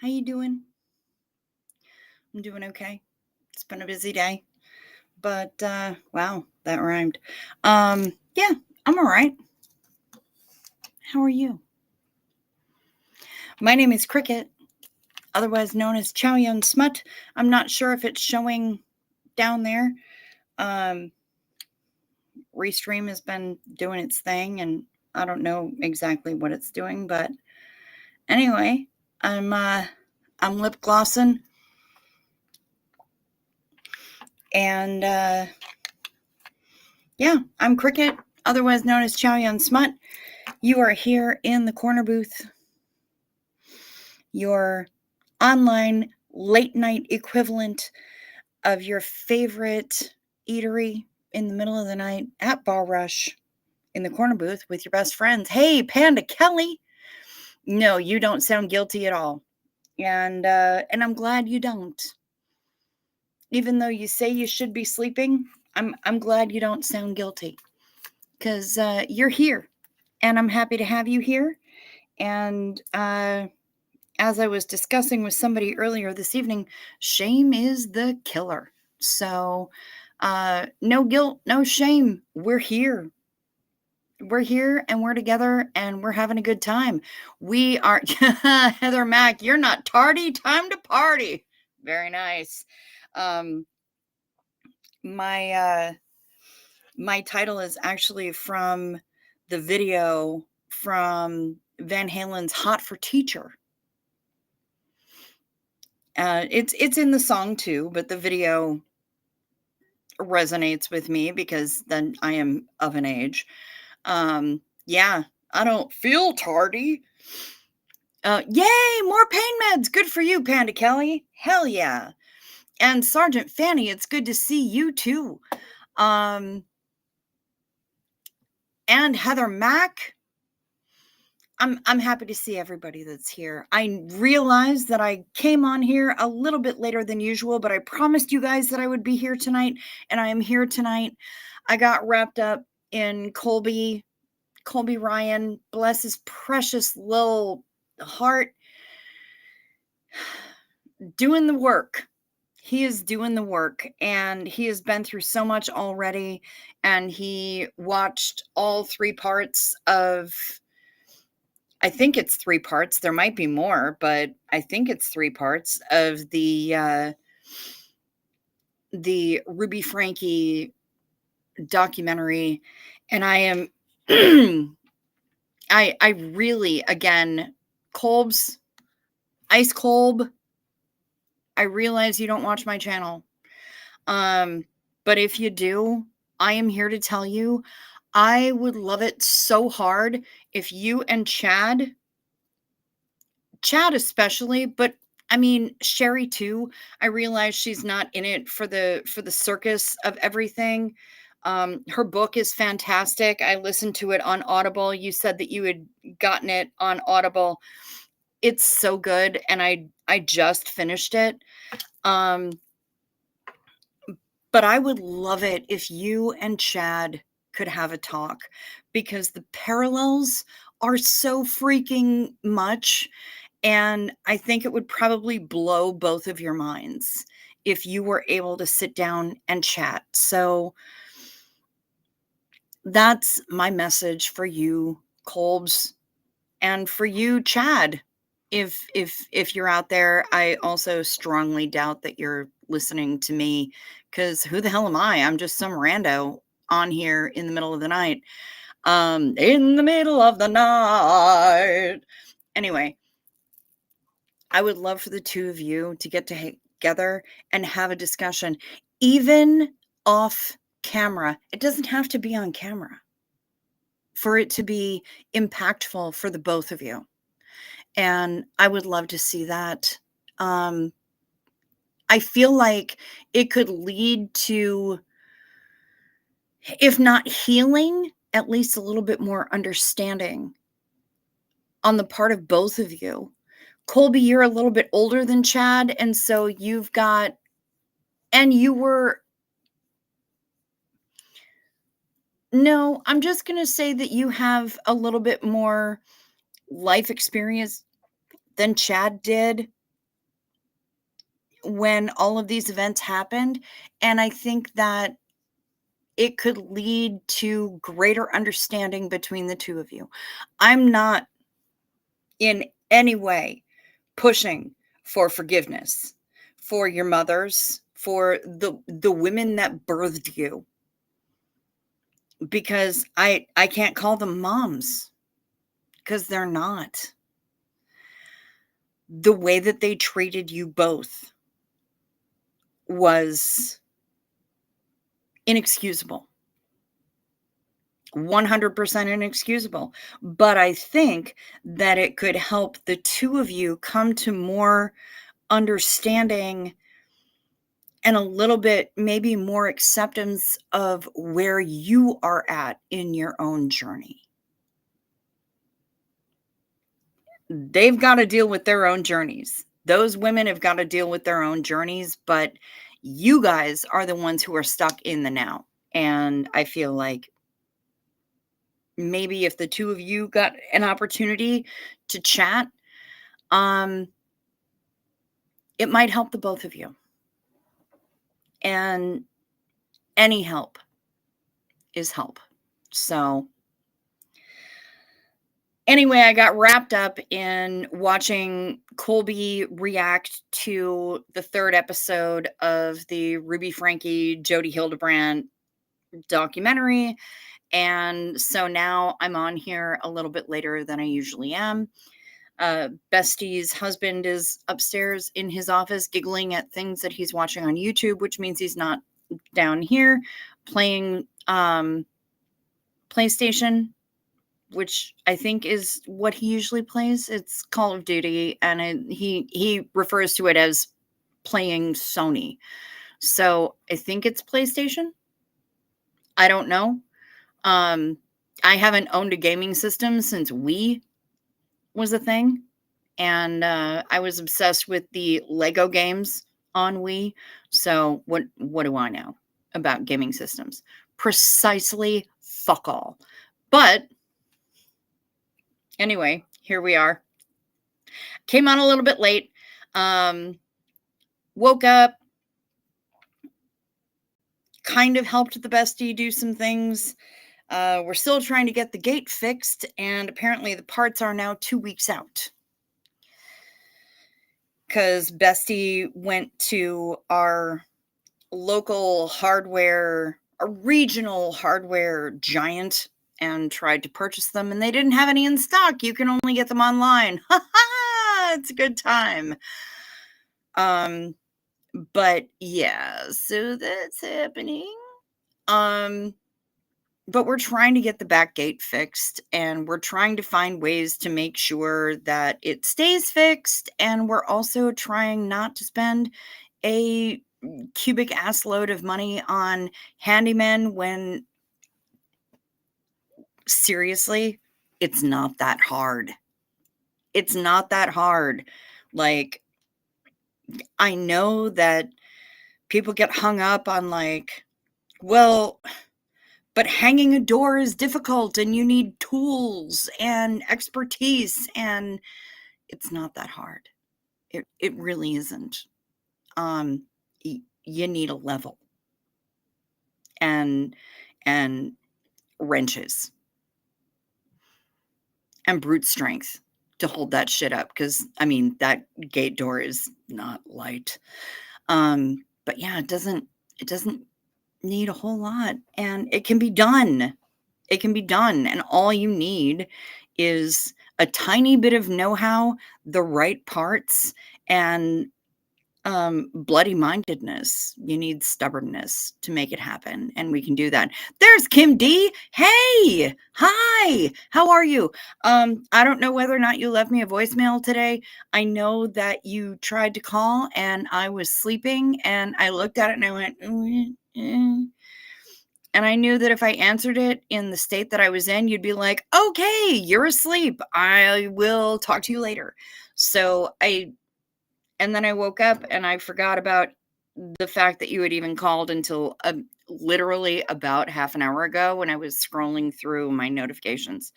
How you doing? I'm doing okay. It's been a busy day, but wow, that rhymed. Yeah, I'm all right. How are you? My name is Cricket, otherwise known as Chow Yun Smut. I'm not sure if it's showing down there. Um, Restream has been doing its thing, and I don't know exactly what it's doing, but anyway, I'm uh, I'm lip glossing, and yeah, I'm Cricket, otherwise known as Chow Yun Smut. You are here in the corner booth, your online late night equivalent of your favorite eatery in the middle of the night at Bar Rush in the corner booth with your best friends. Hey, Panda Kelly. No, you don't sound guilty at all. And I'm glad you don't. Even though you say you should be sleeping, I'm glad you don't sound guilty because you're here, and I'm happy to have you here. And as I was discussing with somebody earlier this evening, shame is the killer. So, no guilt, no shame. We're here. We're here and we're together and we're having a good time. We are Heather Mack. You're not tardy. Time to party. Very nice. Um, my my title is actually from the video from Van Halen's "Hot for Teacher." It's in the song too, but the video resonates with me because then I am of an age. Yeah, I don't feel tardy. Yay, more pain meds. Good for you, Panda Kelly. Hell yeah. And Sergeant Fanny, it's good to see you too. Um, and Heather Mack. I'm happy to see everybody that's here. I realize that I came on here a little bit later than usual, but I promised you guys that I would be here tonight, and I am here tonight. I got wrapped up in Colby Ryan, bless his precious little heart, doing the work. He is doing the work, and he has been through so much already, and he watched all three parts of, I think it's three parts. There might be more, but I think it's three parts of the Ruby Frankie documentary, and I am I really, again, Kolb's Ice Kolb, I realize you don't watch my channel. But if you do, I am here to tell you I would love it so hard if you and Chad especially, but I mean Sherry too. I realize she's not in it for the circus of everything. Her book is fantastic. I listened to it on Audible. You said that you had gotten it on Audible. It's so good, and I just finished it. Um, but I would love it if you and Chad could have a talk because the parallels are so freaking much. And I think it would probably blow both of your minds if you were able to sit down and chat. So that's my message for you, Kolbs, and for you, Chad. If you're out there, I also strongly doubt that you're listening to me because who the hell am I? I'm just some rando on here in the middle of the night. In the middle of the night. Anyway, I would love for the two of you to get together and have a discussion, even off camera. It doesn't have to be on camera for it to be impactful for the both of you. And I would love to see that. Um, I feel like it could lead to, if not healing, at least a little bit more understanding on the part of both of you. Colby, you're a little bit older than Chad, and so you've got, and you were, no, I'm just going to say that you have a little bit more life experience than Chad did. when all of these events happened, and I think that it could lead to greater understanding between the two of you. I'm not in any way pushing for forgiveness for your mothers, for the women that birthed you, because I can't call them moms, because they're not. The way that they treated you both was inexcusable. 100% inexcusable. But I think that it could help the two of you come to more understanding and a little bit maybe more acceptance of where you are at in your own journey. They've got to deal with their own journeys. Those women have got to deal with their own journeys, but you guys are the ones who are stuck in the now. And I feel like maybe if the two of you got an opportunity to chat, um, it might help the both of you. And any help is help. So anyway, I got wrapped up in watching Colby react to the third episode of the Ruby Frankie, Jody Hildebrandt documentary. And so now I'm on here a little bit later than I usually am. Bestie's husband is upstairs in his office giggling at things that he's watching on YouTube, which means he's not down here playing PlayStation, which I think is what he usually plays. It's Call of Duty, and he refers to it as playing Sony. So I think it's PlayStation. I don't know. I haven't owned a gaming system since Wii was a thing, and I was obsessed with the Lego games on Wii. So what do I know about gaming systems? Precisely fuck all. But anyway, here we are. Came on a little bit late. Woke up, kind of helped the bestie do some things. We're still trying to get the gate fixed, and apparently the parts are now 2 weeks out. Because bestie went to our local hardware, a regional hardware giant, and tried to purchase them, and they didn't have any in stock. You can only get them online. Ha ha! It's a good time. But yeah, so that's happening. But we're trying to get the back gate fixed, and we're trying to find ways to make sure that it stays fixed, and we're also trying not to spend a cubic ass load of money on handymen when seriously, it's not that hard. It's not that hard. Like, I know that people get hung up on like, well, but hanging a door is difficult and you need tools and expertise, and it's not that hard. It really isn't. You need a level and and wrenches and brute strength to hold that shit up, because I mean that gate door is not light. But yeah, it doesn't need a whole lot, and it can be done. It can be done, and all you need is a tiny bit of know-how, the right parts, and bloody mindedness. You need stubbornness to make it happen, and we can do that. There's Kim D. Hey, hi, how are you? I don't know whether or not you left me a voicemail today. I know that you tried to call and I was sleeping, and I looked at it and I went, and I knew that if I answered it in the state that I was in, you'd be like, okay, you're asleep. I will talk to you later. And then I woke up and I forgot about the fact that you had even called until literally about half an hour ago when I was scrolling through my notifications.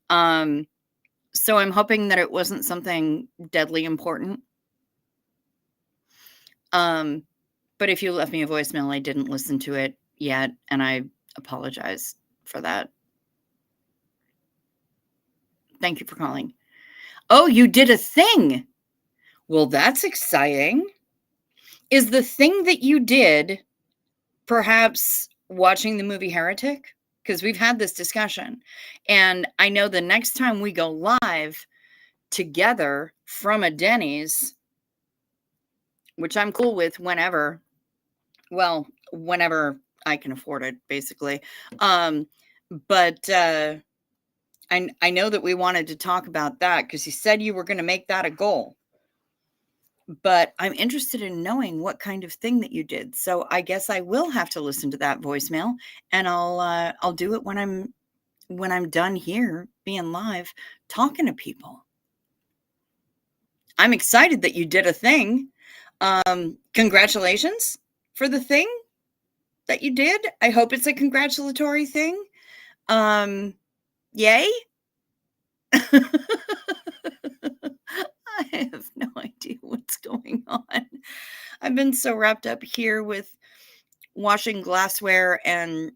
So I'm hoping that it wasn't something deadly important. Um, but if you left me a voicemail, I didn't listen to it yet, and I apologize for that. Thank you for calling. Oh, you did a thing. Well, that's exciting. Is the thing that you did perhaps watching the movie Heretic? Because we've had this discussion. And I know the next time we go live together from a Denny's, which I'm cool with whenever, well, whenever I can afford it, basically. But I know that we wanted to talk about that because you said you were going to make that a goal. But I'm interested in knowing what kind of thing that you did. So I guess I will have to listen to that voicemail, and I'll do it when I'm done here being live talking to people. I'm excited that you did a thing. Congratulations for the thing that you did. I hope it's a congratulatory thing. Yay. I have no idea what's going on. I've been so wrapped up here with washing glassware and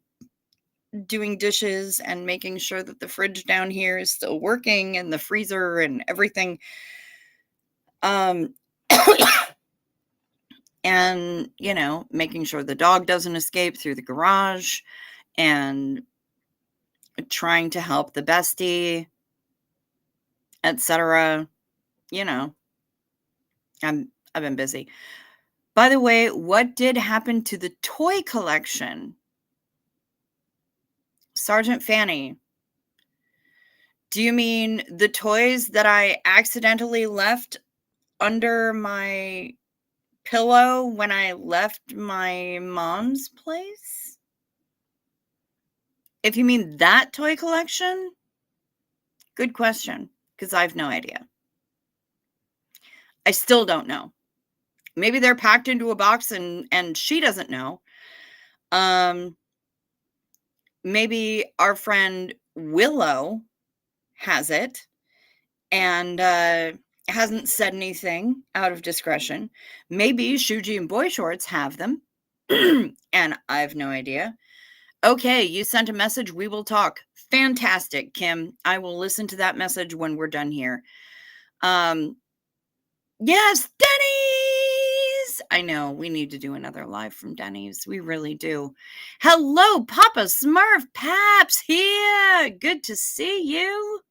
doing dishes and making sure that the fridge down here is still working and the freezer and everything. And, you know, making sure the dog doesn't escape through the garage and trying to help the bestie, etc. You know, I've been busy. By the way, what did happen to the toy collection? Sergeant Fanny, do you mean the toys that I accidentally left under my pillow when I left my mom's place? If you mean that toy collection, good question, because I have no idea. I still don't know. Maybe they're packed into a box and she doesn't know. Maybe our friend Willow has it and hasn't said anything out of discretion. Maybe Shuji and Boy Shorts have them, and I have no idea. Okay, you sent a message. We will talk. Fantastic, Kim. I will listen to that message when we're done here. Yes, Denny's. I know we need to do another live from Denny's. We really do. Hello, Papa Smurf Paps here. Good to see you.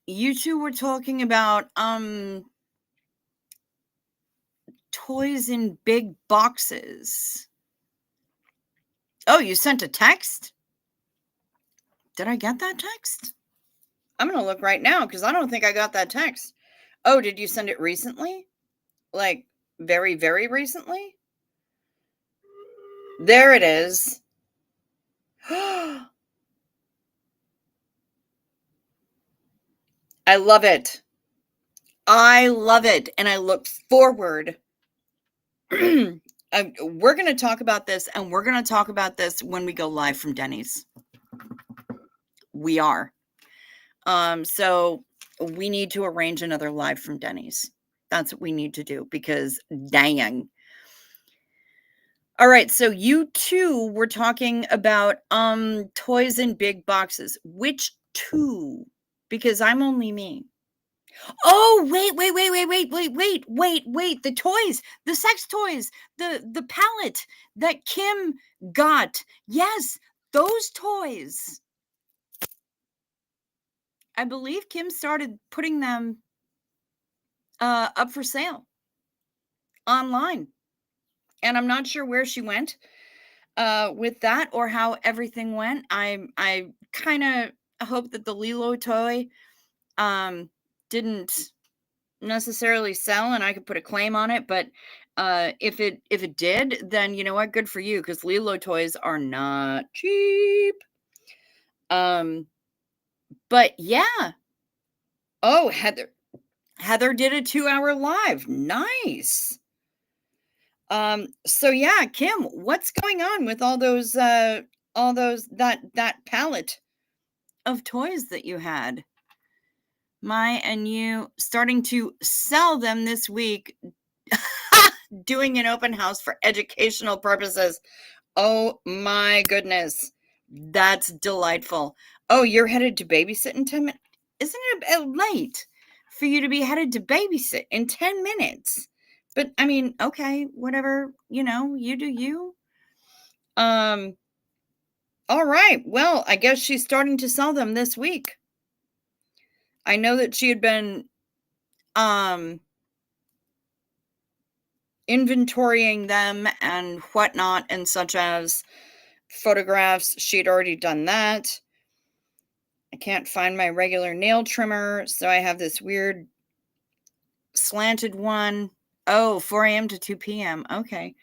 You two were talking about toys in big boxes. Oh, you sent a text? Did I get that text? I'm going to look right now because I don't think I got that text. Oh, did you send it recently? Like very, very recently? There it is. I love it. I love it. And I look forward. We're going to talk about this, and we're going to talk about this when we go live from Denny's. We are. So we need to arrange another live from Denny's. That's what we need to do because dang. All right, so you two were talking about toys in big boxes. Which two? Because I'm only me. Oh, wait. The toys, the sex toys, the palette that Kim got. Yes, those toys. I believe Kim started putting them up for sale online. And I'm not sure where she went with that or how everything went. I kind of hope that the Lilo toy didn't necessarily sell and I could put a claim on it, but if it did, then you know what, good for you, because Lilo toys are not cheap. But yeah. Oh, Heather did a 2-hour live. Nice. So yeah, Kim, what's going on with all those that palette of toys that you had. And you starting to sell them this week, doing an open house for educational purposes. Oh my goodness. That's delightful. Oh, you're headed to babysit in 10 minutes? Isn't it a bit late for you to be headed to babysit in 10 minutes? But I mean, okay, whatever, you do you. All right. Well, I guess she's starting to sell them this week. I know that she had been inventorying them and whatnot, and such as photographs. She'd already done that. I can't find my regular nail trimmer, so I have this weird slanted one. Oh, 4 a.m. to 2 p.m. Okay.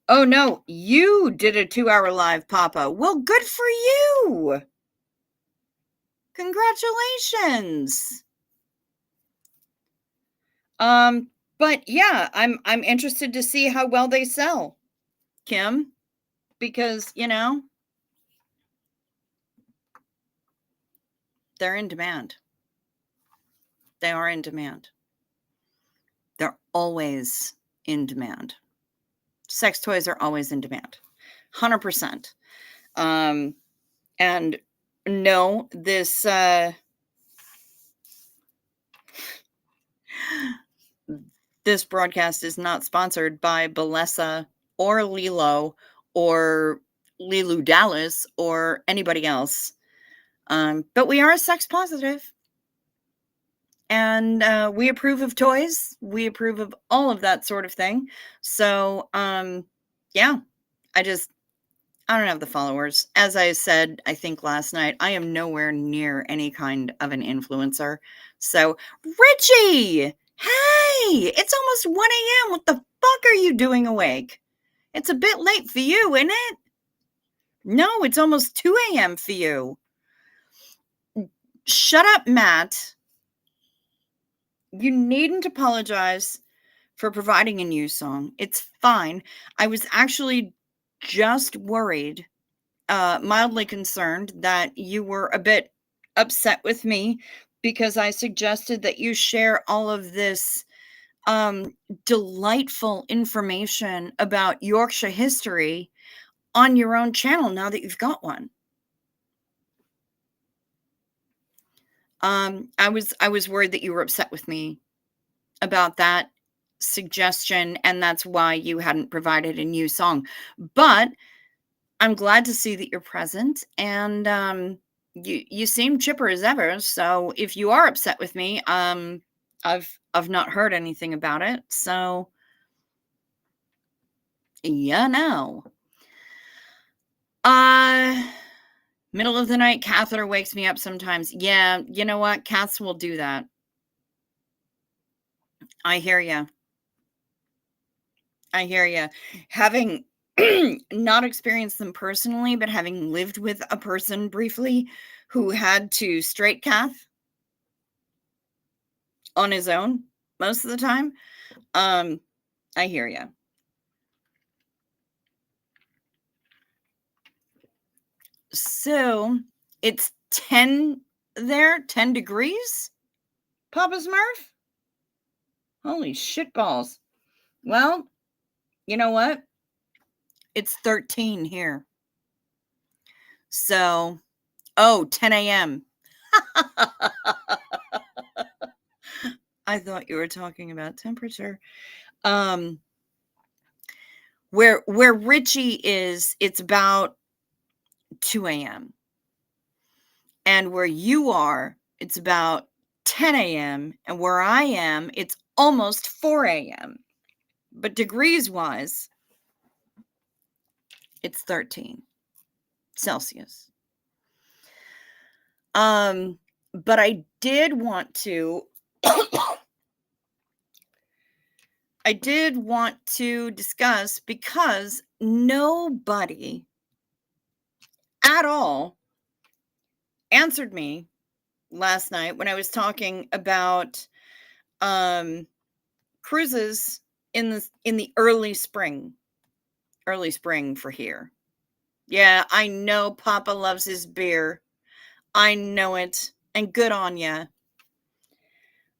Oh, no, you did a 2-hour live, Papa. Well, good for you. Congratulations. But yeah, I'm interested to see how well they sell, Kim, because, they're in demand. They are in demand. They're always in demand. Sex toys are always in demand. 100%. And no, this this broadcast is not sponsored by Bellessa or Lilo or Lilu Dallas or anybody else. But we are sex positive. And we approve of toys. We approve of all of that sort of thing. So, yeah, I don't have the followers. As I said, I think last night, I am nowhere near any kind of an influencer. So, Richie, hey, it's almost 1 a.m. What the fuck are you doing awake? It's a bit late for you, isn't it? No, it's almost 2 a.m. for you. Shut up, Matt. You needn't apologize for providing a new song. It's fine. I was actually just worried, mildly concerned that you were a bit upset with me because I suggested that you share all of this delightful information about Yorkshire history on your own channel now that you've got one. I was worried that you were upset with me about that suggestion, and that's why you hadn't provided a new song. But I'm glad to see that you're present, and you seem chipper as ever. So if you are upset with me, I've not heard anything about it. So middle of the night catheter wakes me up sometimes. Yeah, you know what? Cats will do that. I hear you. I hear you. Having not experienced them personally, but having lived with a person briefly who had to straight cath on his own most of the time, I hear you. So it's 10 there, 10 degrees, Papa Smurf? Holy shitballs. Well, you know what? It's 13 here. So, 10 a.m. I thought you were talking about temperature. Where Richie is, it's about 2 a.m. And where you are, it's about 10 a.m. And where I am, it's almost 4 a.m. But degrees wise, it's 13 Celsius. But I did want to discuss, because nobody at all answered me last night when I was talking about cruises in the early spring for here. Yeah, I know Papa loves his beer. I know it, and good on ya.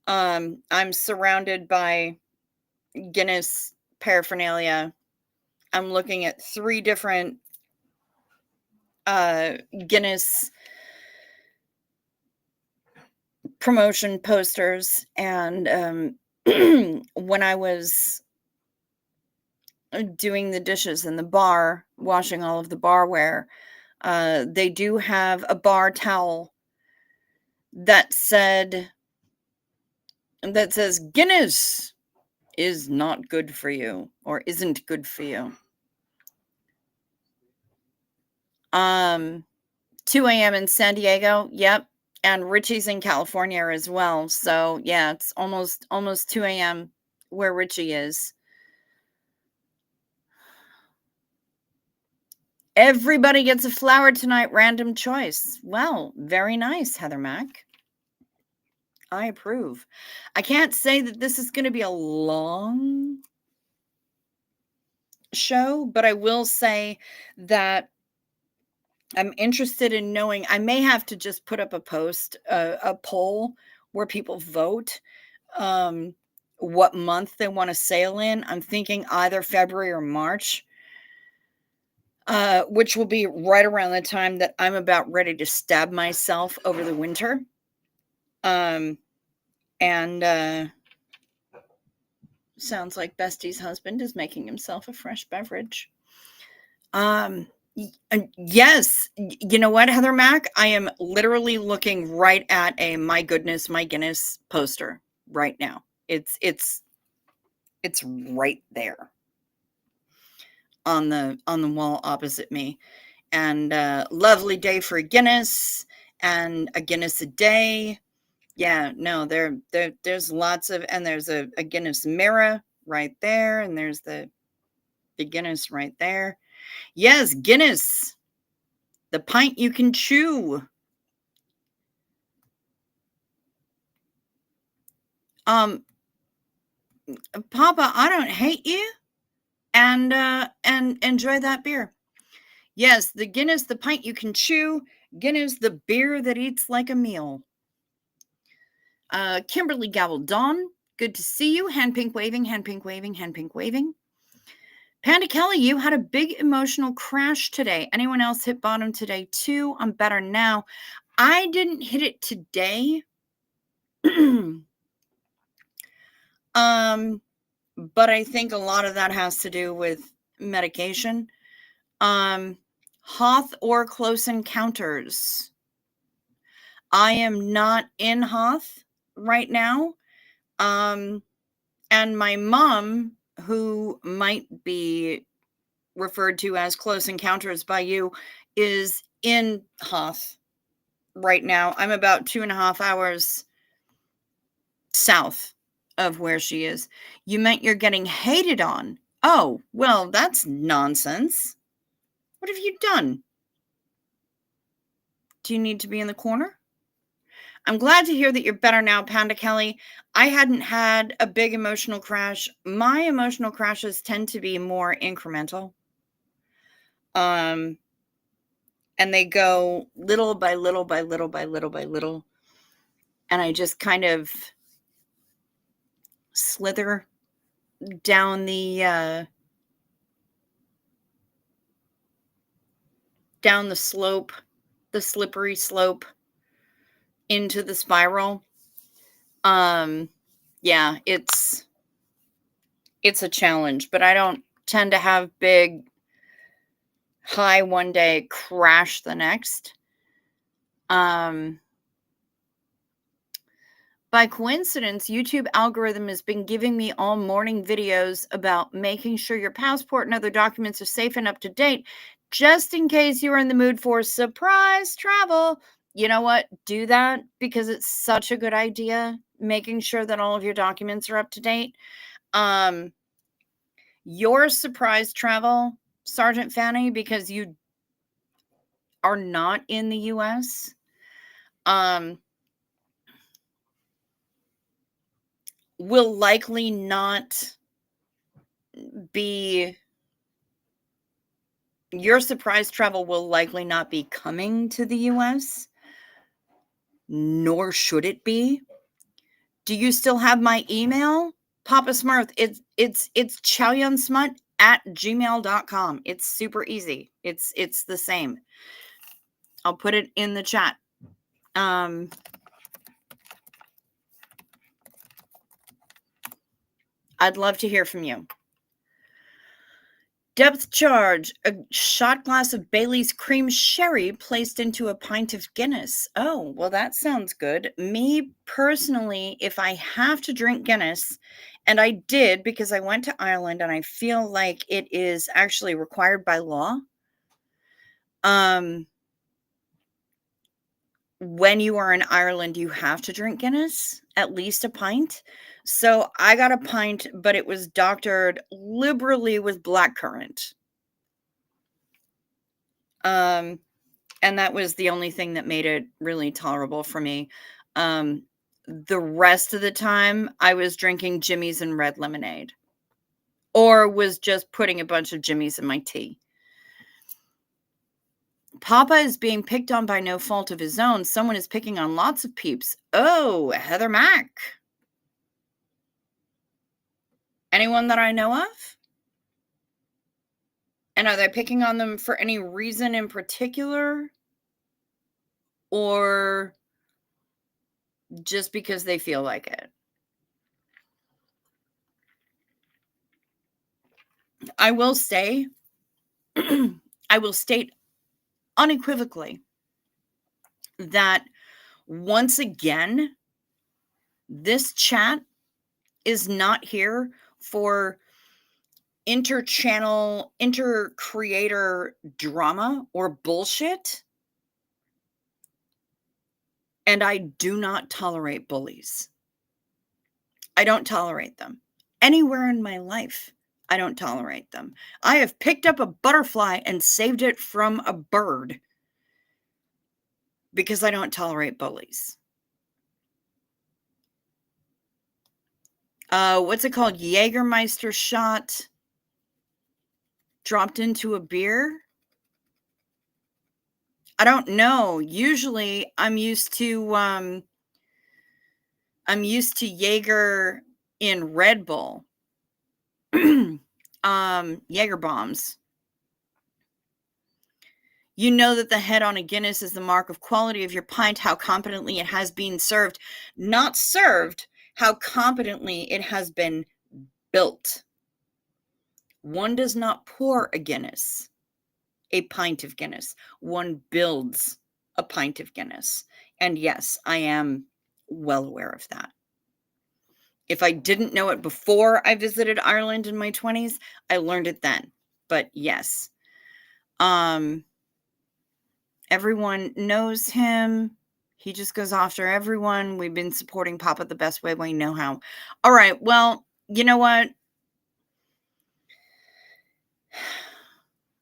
I'm surrounded by Guinness paraphernalia. I'm looking at 3 different, Guinness promotion posters, and, when I was doing the dishes in the bar, washing all of the barware, they do have a bar towel that says, "Guinness is not good for you," or "isn't good for you." Um, 2 AM in San Diego, yep, and Richie's in California as well, so, yeah, it's almost 2 AM where Richie is. Everybody gets a flower tonight, random choice. Well, very nice, Heather Mack. I approve. I can't say that this is gonna be a long show, but I will say that I'm interested in knowing. I may have to just put up a post, a poll where people vote, um, what month they wanna sail in. I'm thinking either February or March, which will be right around the time that I'm about ready to stab myself over the winter. Um, and, sounds like Bestie's husband is making himself a fresh beverage. Yes, you know what, Heather Mack? I am literally looking right at a "My Goodness, My Guinness" poster right now. It's right there on the wall opposite me, and, lovely day for a Guinness, and a Guinness a day. Yeah, no, there's lots of, and there's a Guinness mirror right there, and there's the Guinness right there. Yes, Guinness, the pint you can chew. Um, Papa, I don't hate you, and enjoy that beer. Yes, the Guinness, the pint you can chew. Guinness, the beer that eats like a meal. Kimberly Gabaldon, good to see you. Hand pink waving, hand pink waving, hand pink waving. Panda Kelly, you had a big emotional crash today. Anyone else hit bottom today too? I'm better now. I didn't hit it today. um, but I think a lot of that has to do with medication. Um, Hoth or Close Encounters. I am not in Hoth right now. Um, and my mom, who might be referred to as Close Encounters by you, is in Hoth right now. I'm about 2.5 hours south of where she is. You meant you're getting hated on. Oh, well, that's nonsense. What have you done? Do you need to be in the corner? I'm glad to hear that you're better now, Panda Kelly. I hadn't had a big emotional crash. My emotional crashes tend to be more incremental. Um, and they go little by little by little by little by little. And I just kind of slither down the slope, the slippery slope into the spiral. Um, yeah, it's a challenge, but I don't tend to have big high one day, crash the next. Um, by coincidence, YouTube algorithm has been giving me all morning videos about making sure your passport and other documents are safe and up to date, just in case you are in the mood for surprise travel. You know what? Do that, because it's such a good idea, making sure that all of your documents are up to date. Um, your surprise travel, Sergeant Fanny, because you are not in the US, um, will likely not be your surprise travel will likely not be coming to the US. nor should it be. Do you still have my email? Papa Smurf, it's chowyunsmut@gmail.com. It's super easy. It's the same. I'll put it in the chat. I'd love to hear from you. Depth charge, a shot glass of Bailey's cream sherry placed into a pint of Guinness. Oh, well, that sounds good. Me personally, if I have to drink Guinness, and I did because I went to Ireland and I feel like it is actually required by law. When you are in Ireland, you have to drink Guinness, at least a pint. So I got a pint, but it was doctored liberally with blackcurrant. And that was the only thing that made it really tolerable for me. The rest of the time, I was drinking Jimmy's and red lemonade, or was just putting a bunch of Jimmy's in my tea. Papa is being picked on by no fault of his own. Someone is picking on lots of peeps. Oh, Heather Mack. Anyone that I know of? And are they picking on them for any reason in particular? Or just because they feel like it? I will say, I will state unequivocally that once again, this chat is not here for inter-channel, inter-creator drama or bullshit. And I do not tolerate bullies. I don't tolerate them. Anywhere in my life, I don't tolerate them. I have picked up a butterfly and saved it from a bird because I don't tolerate bullies. What's it called? Jägermeister shot dropped into a beer? I don't know. Usually I'm used to Jaeger in Red Bull. Jaeger bombs. You know that the head on a Guinness is the mark of quality of your pint, how competently it has been served. Not served, how competently it has been built. One does not pour a Guinness, a pint of Guinness. One builds a pint of Guinness. And yes, I am well aware of that. If I didn't know it before I visited Ireland in my 20s, I learned it then. But yes. Everyone knows him. He just goes after everyone. We've been supporting Papa the best way we know how. All right. Well, you know what?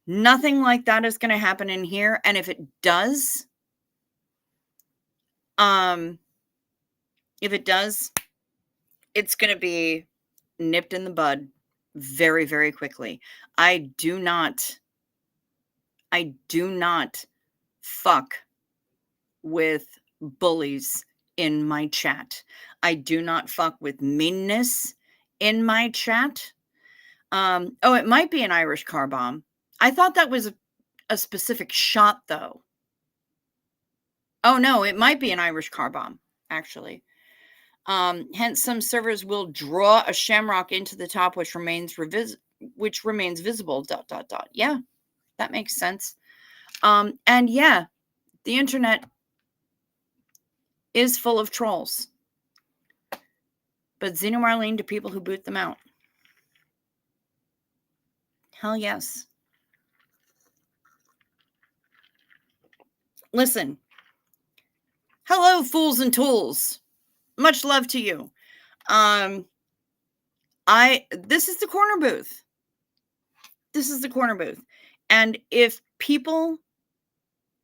Nothing like that is going to happen in here. And if it does, it's going to be nipped in the bud very, very quickly. I do not fuck with bullies in my chat. I do not fuck with meanness in my chat. Oh, it might be an Irish car bomb. I thought that was a specific shot, though. Oh, no, it might be an Irish car bomb, actually. Hence, some servers will draw a shamrock into the top, which remains visible. ... Yeah, that makes sense. And yeah, the internet is full of trolls. But Xeno Marlene to people who boot them out. Hell yes. Listen. Hello, fools and tools. Much love to you. This is the corner booth. This is the corner booth. And if people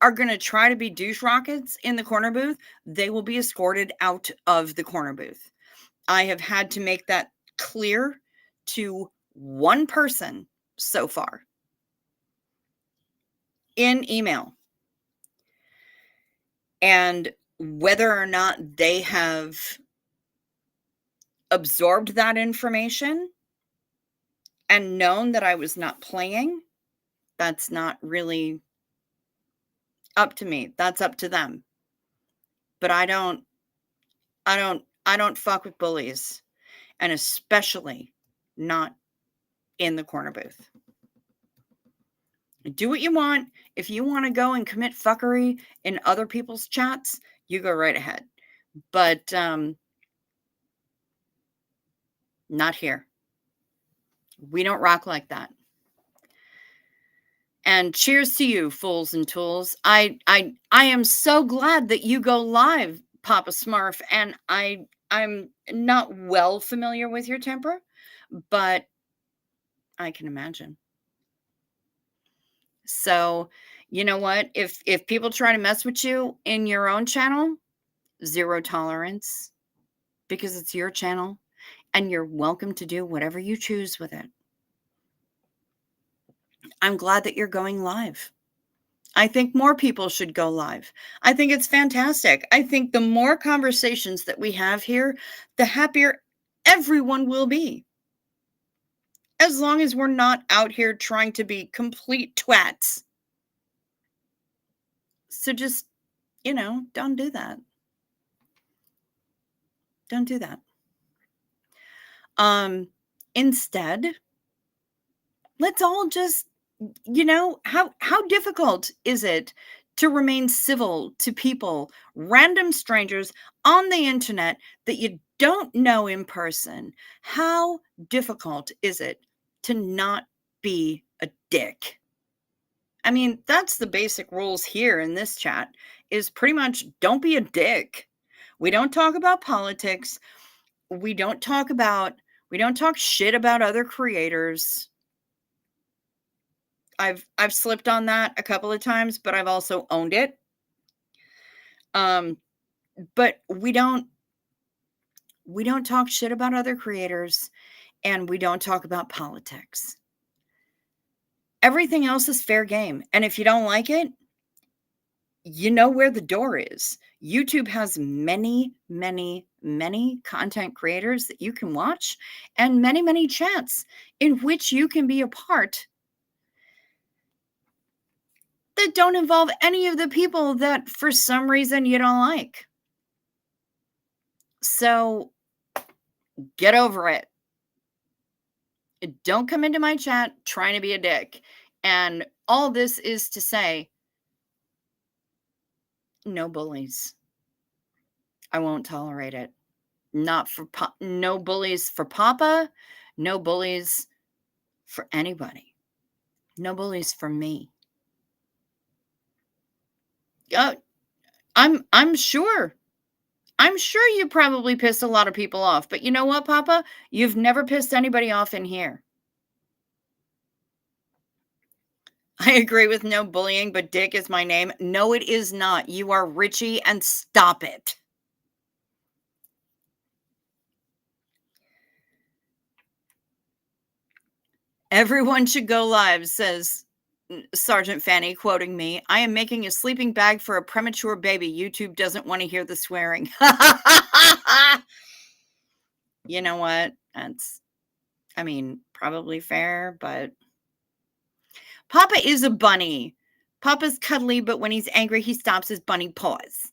are going to try to be douche rockets in the corner booth, they will be escorted out of the corner booth. I have had to make that clear to one person so far in email. And whether or not they have absorbed that information and known that I was not playing, that's not really up to me. That's up to them. But I don't fuck with bullies, and especially not in the corner booth. Do what you want. If you want to go and commit fuckery in other people's chats, you go right ahead. But not here. We don't rock like that. And cheers to you, fools and tools. I am so glad that you go live, Papa Smurf, and I'm not well familiar with your temper, but I can imagine. So, you know what? If people try to mess with you in your own channel, zero tolerance, because it's your channel and you're welcome to do whatever you choose with it. I'm glad that you're going live. I think more people should go live. I think it's fantastic. I think the more conversations that we have here, the happier everyone will be. As long as we're not out here trying to be complete twats. So just, don't do that. Don't do that. Instead, let's all just, how difficult is it to remain civil to people, random strangers on the internet that you don't know in person? How difficult is it to not be a dick? I mean, that's the basic rules here in this chat, is pretty much don't be a dick. We don't talk about politics. We don't talk shit about other creators. I've slipped on that a couple of times, but I've also owned it. But we don't talk shit about other creators, and we don't talk about politics. Everything else is fair game. And if you don't like it, you know where the door is. YouTube has many, many, many content creators that you can watch, and many, many chats in which you can be a part that don't involve any of the people that for some reason you don't like. So get over it. Don't come into my chat trying to be a dick. And all this is to say, no bullies. I won't tolerate it. Not for no bullies for Papa, no bullies for anybody. No bullies for me. I'm sure. I'm sure you probably pissed a lot of people off, but you know what, Papa? You've never pissed anybody off in here. I agree with no bullying, but Dick is my name. No, it is not. You are Richie, and stop it. Everyone should go live, says Sergeant Fanny, quoting me. I am making a sleeping bag for a premature baby. YouTube doesn't want to hear the swearing. You know what? That's, probably fair, but Papa is a bunny. Papa's cuddly, but when he's angry, he stops his bunny paws.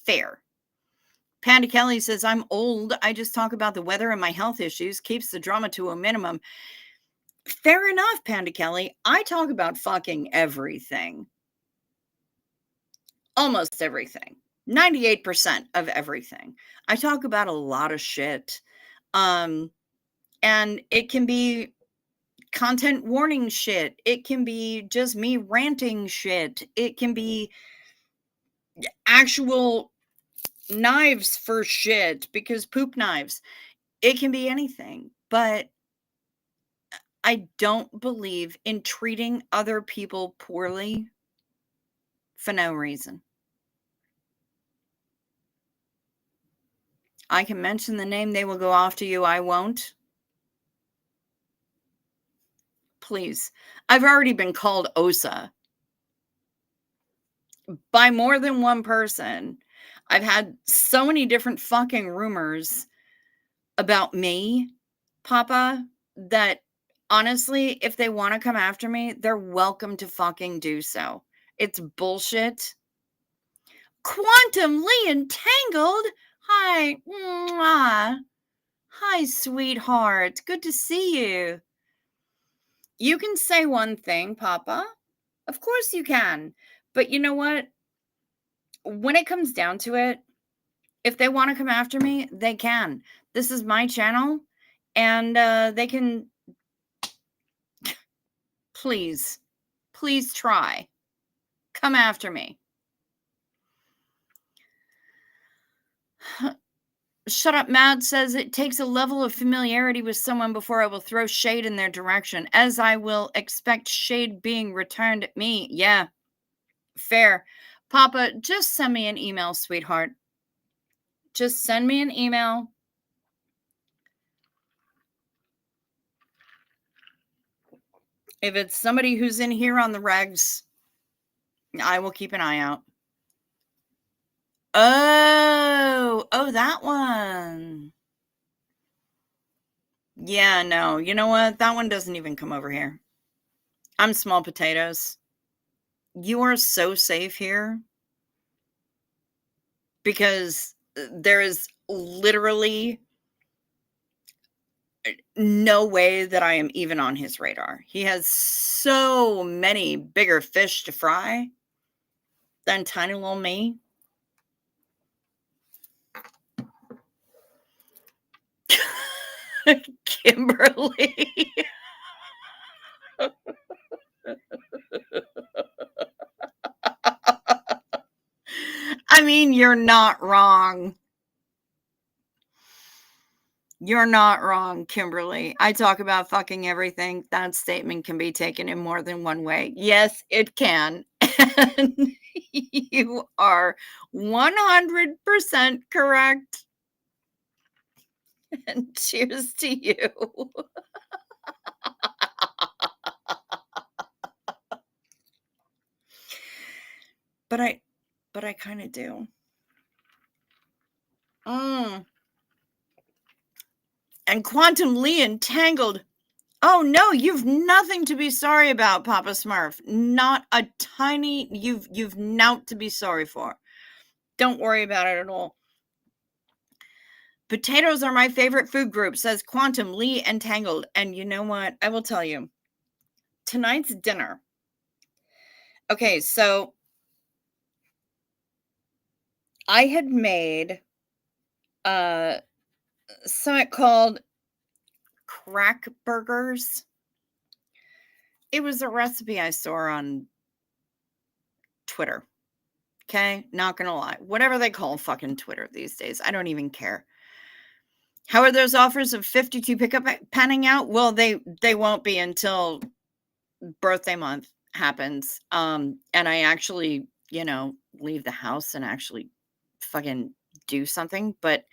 Fair. Panda Kelly says, I'm old. I just talk about the weather and my health issues. Keeps the drama to a minimum. Fair enough, Panda Kelly. I talk about fucking everything. Almost everything. 98% of everything. I talk about a lot of shit. And it can be content warning shit. It can be just me ranting shit. It can be actual knives for shit, because poop knives. It can be anything. But I don't believe in treating other people poorly for no reason. I can mention the name, they will go after you. I won't. Please. I've already been called Osa by more than one person. I've had so many different fucking rumors about me, Papa, that honestly, if they wanna come after me, they're welcome to fucking do so. It's bullshit. Quantumly entangled? Hi. Mwah. Hi, sweetheart. Good to see you. You can say one thing, Papa. Of course you can. But you know what? When it comes down to it, if they wanna come after me, they can. This is my channel, and, they can please, please try. Come after me. Shut Up Mad says, "It takes a level of familiarity with someone before I will throw shade in their direction, as I will expect shade being returned at me." Yeah, fair. Papa, just send me an email, sweetheart. Just send me an email. If it's somebody who's in here on the regs, I will keep an eye out. Oh, that one. Yeah, no, you know what? That one doesn't even come over here. I'm small potatoes. You are so safe here because there is literally no way that I am even on his radar. He has so many bigger fish to fry than tiny little me. Kimberly. I mean, you're not wrong. You're not wrong, Kimberly. I talk about fucking everything. That statement can be taken in more than one way. Yes, it can. And you are 100% correct. And cheers to you. But I kind of do. And quantumly entangled. Oh no, you've nothing to be sorry about, Papa Smurf. Not a tiny. You've nought to be sorry for. Don't worry about it at all. Potatoes are my favorite food group, says Quantum Lee Entangled. And you know what? I will tell you. Tonight's dinner. Okay, so I had made something called crack burgers. It was a recipe I saw on Twitter. Okay, not gonna lie. Whatever they call fucking Twitter these days, I don't even care. How are those offers of 52 pickup panning out? Well, they won't be until birthday month happens. And I actually, leave the house and actually fucking do something. But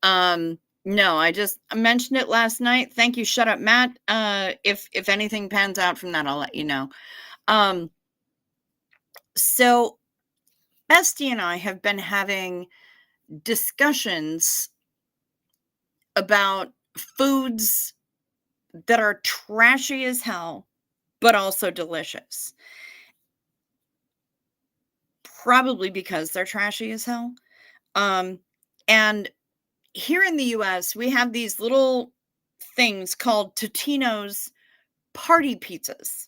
no, I just mentioned it last night. Thank you, Shut Up Matt. If anything pans out from that, I'll let you know. So Bestie and I have been having discussions about foods that are trashy as hell, but also delicious. Probably because they're trashy as hell. And here in the US, we have these little things called Totino's party pizzas.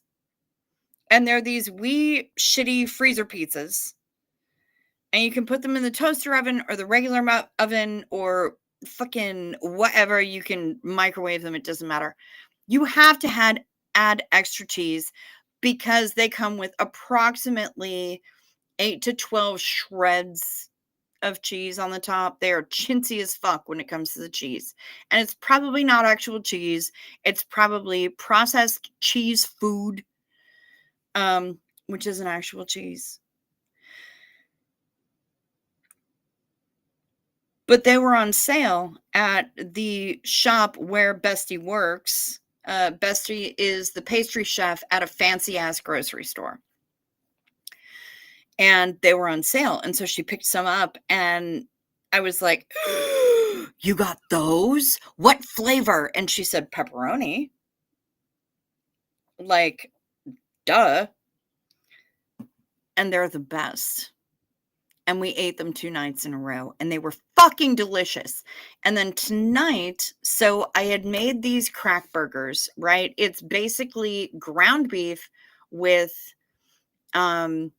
And they're these wee shitty freezer pizzas. And you can put them in the toaster oven or the regular oven or fucking whatever. You can microwave them. It doesn't matter. You have to add extra cheese because they come with approximately 8 to 12 shreds of cheese on the top. They are chintzy as fuck when it comes to the cheese. And it's probably not actual cheese. It's probably processed cheese food, which isn't actual cheese. But they were on sale at the shop where Bestie works. Bestie is the pastry chef at a fancy ass grocery store. and they were on sale. And so she picked some up, and I was like, "You got those? What flavor?" And she said, "Pepperoni." Like, duh. And they're the best. And we ate them 2 nights in a row, and they were fucking delicious. And then tonight, so I had made these crack burgers, right? It's basically ground beef with some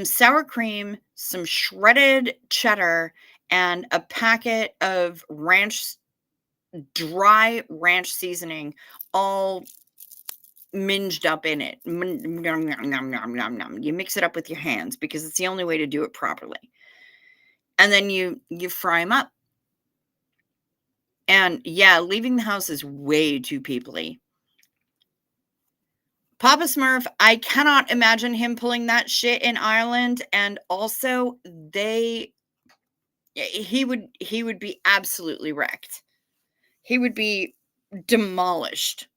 sour cream, some shredded cheddar, and a packet of dry ranch seasoning, all minged up in it. You mix it up with your hands because it's the only way to do it properly. And then you fry them up. And yeah, leaving the house is way too peoply. Papa Smurf, I cannot imagine him pulling that shit in Ireland. And also, he would be absolutely wrecked. He would be demolished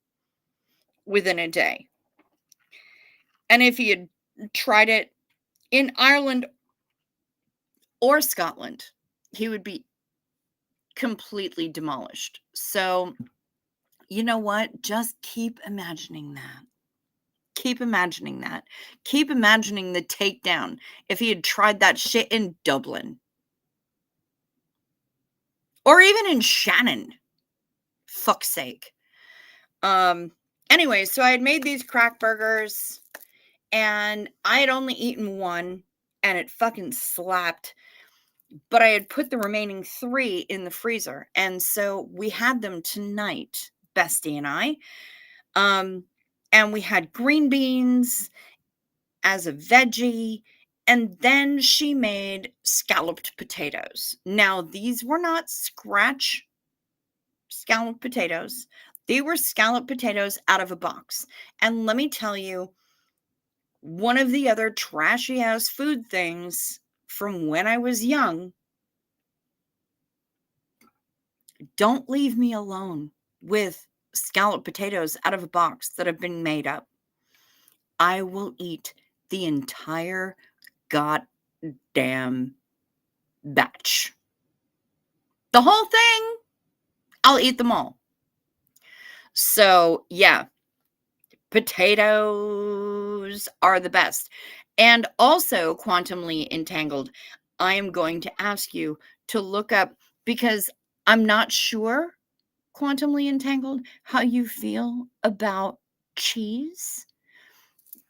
within a day. And if he had tried it in Ireland or Scotland, he would be completely demolished. So, you know what? Just keep imagining that. Keep imagining that. Keep imagining the takedown if he had tried that shit in Dublin. Or even in Shannon. Fuck's sake. Anyway, so I had made these crack burgers, and I had only eaten one, and it fucking slapped. But I had put the remaining 3 in the freezer. And so we had them tonight, Bestie and I. And we had green beans as a veggie. And then she made scalloped potatoes. Now, these were not scratch scalloped potatoes. They were scalloped potatoes out of a box. And let me tell you, one of the other trashy ass food things from when I was young, don't leave me alone with scalloped potatoes out of a box that have been made up. I will eat the entire goddamn batch. The whole thing, I'll eat them all. So, yeah, potatoes are the best. And also, Quantumly Entangled, I am going to ask you to look up, because I'm not sure, Quantumly Entangled, how you feel about cheese.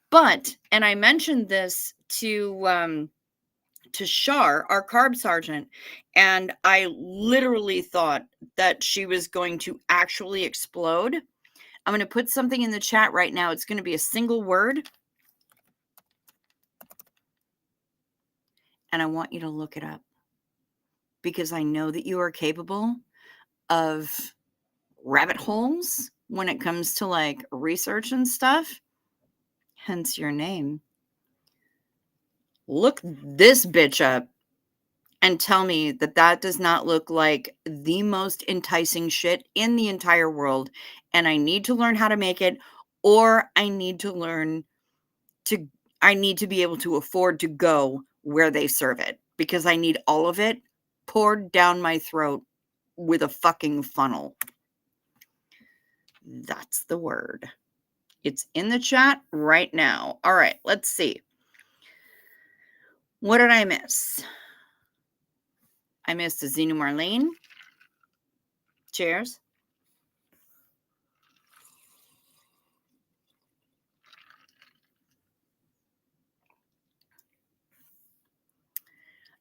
But, and I mentioned this to Shar, our carb sergeant, and I literally thought that she was going to actually explode. I'm going to put something in the chat right now. It's going to be a single word. And I want you to look it up, because I know that you are capable of rabbit holes when it comes to like research and stuff. Hence your name. Look this bitch up and tell me that that does not look like the most enticing shit in the entire world. And I need to learn how to make it, or I need to be able to afford to go where they serve it, because I need all of it poured down my throat with a fucking funnel. That's the word. It's in the chat right now. All right, let's see. What did I miss? I missed a Xenu Marlene. Cheers.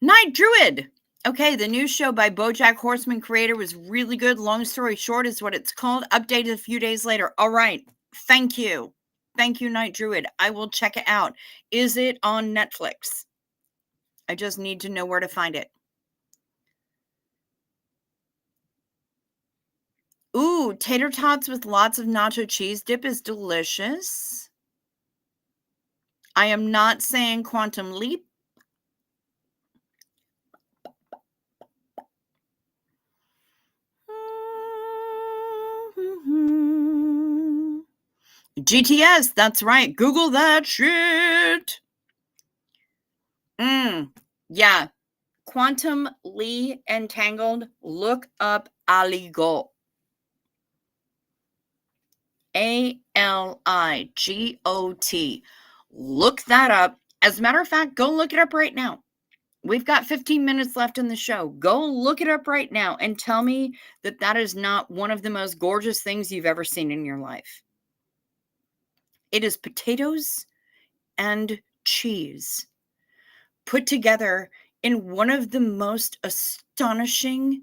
Night Druid. Okay, the new show by BoJack Horseman creator was really good. Long story short is what it's called. Updated a few days later. All right. Thank you. Thank you, Night Druid. I will check it out. Is it on Netflix? I just need to know where to find it. Ooh, tater tots with lots of nacho cheese dip is delicious. I am not saying Quantum Leap. GTS, that's right. Google that shit. Yeah. Quantumly entangled. Look up aligot. Aligot. Look that up. As a matter of fact, go look it up right now. We've got 15 minutes left in the show. Go look it up right now and tell me that that is not one of the most gorgeous things you've ever seen in your life. It is potatoes and cheese put together in one of the most astonishing,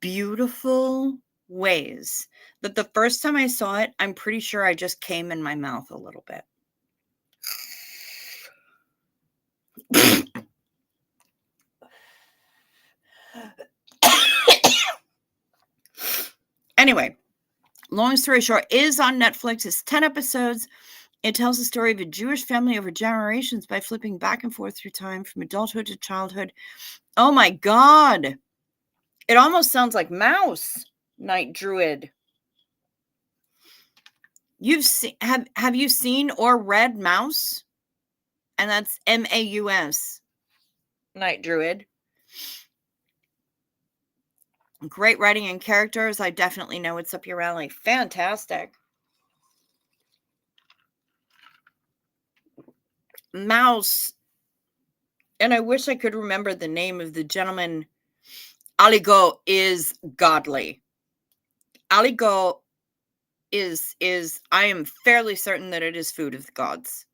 beautiful ways that the first time I saw it, I'm pretty sure I just came in my mouth a little bit. Anyway, long story short, is on Netflix. It's 10 episodes. It tells the story of a Jewish family over generations by flipping back and forth through time from adulthood to childhood. Oh my God. It almost sounds like Mouse, Night Druid. You've seen, have you seen or read Mouse? And that's Maus, Night Druid. Great writing and characters. I definitely know it's up your alley. Fantastic. Mouse. And I wish I could remember the name of the gentleman. Aligot is godly. Aligot is I am fairly certain that it is food of the gods.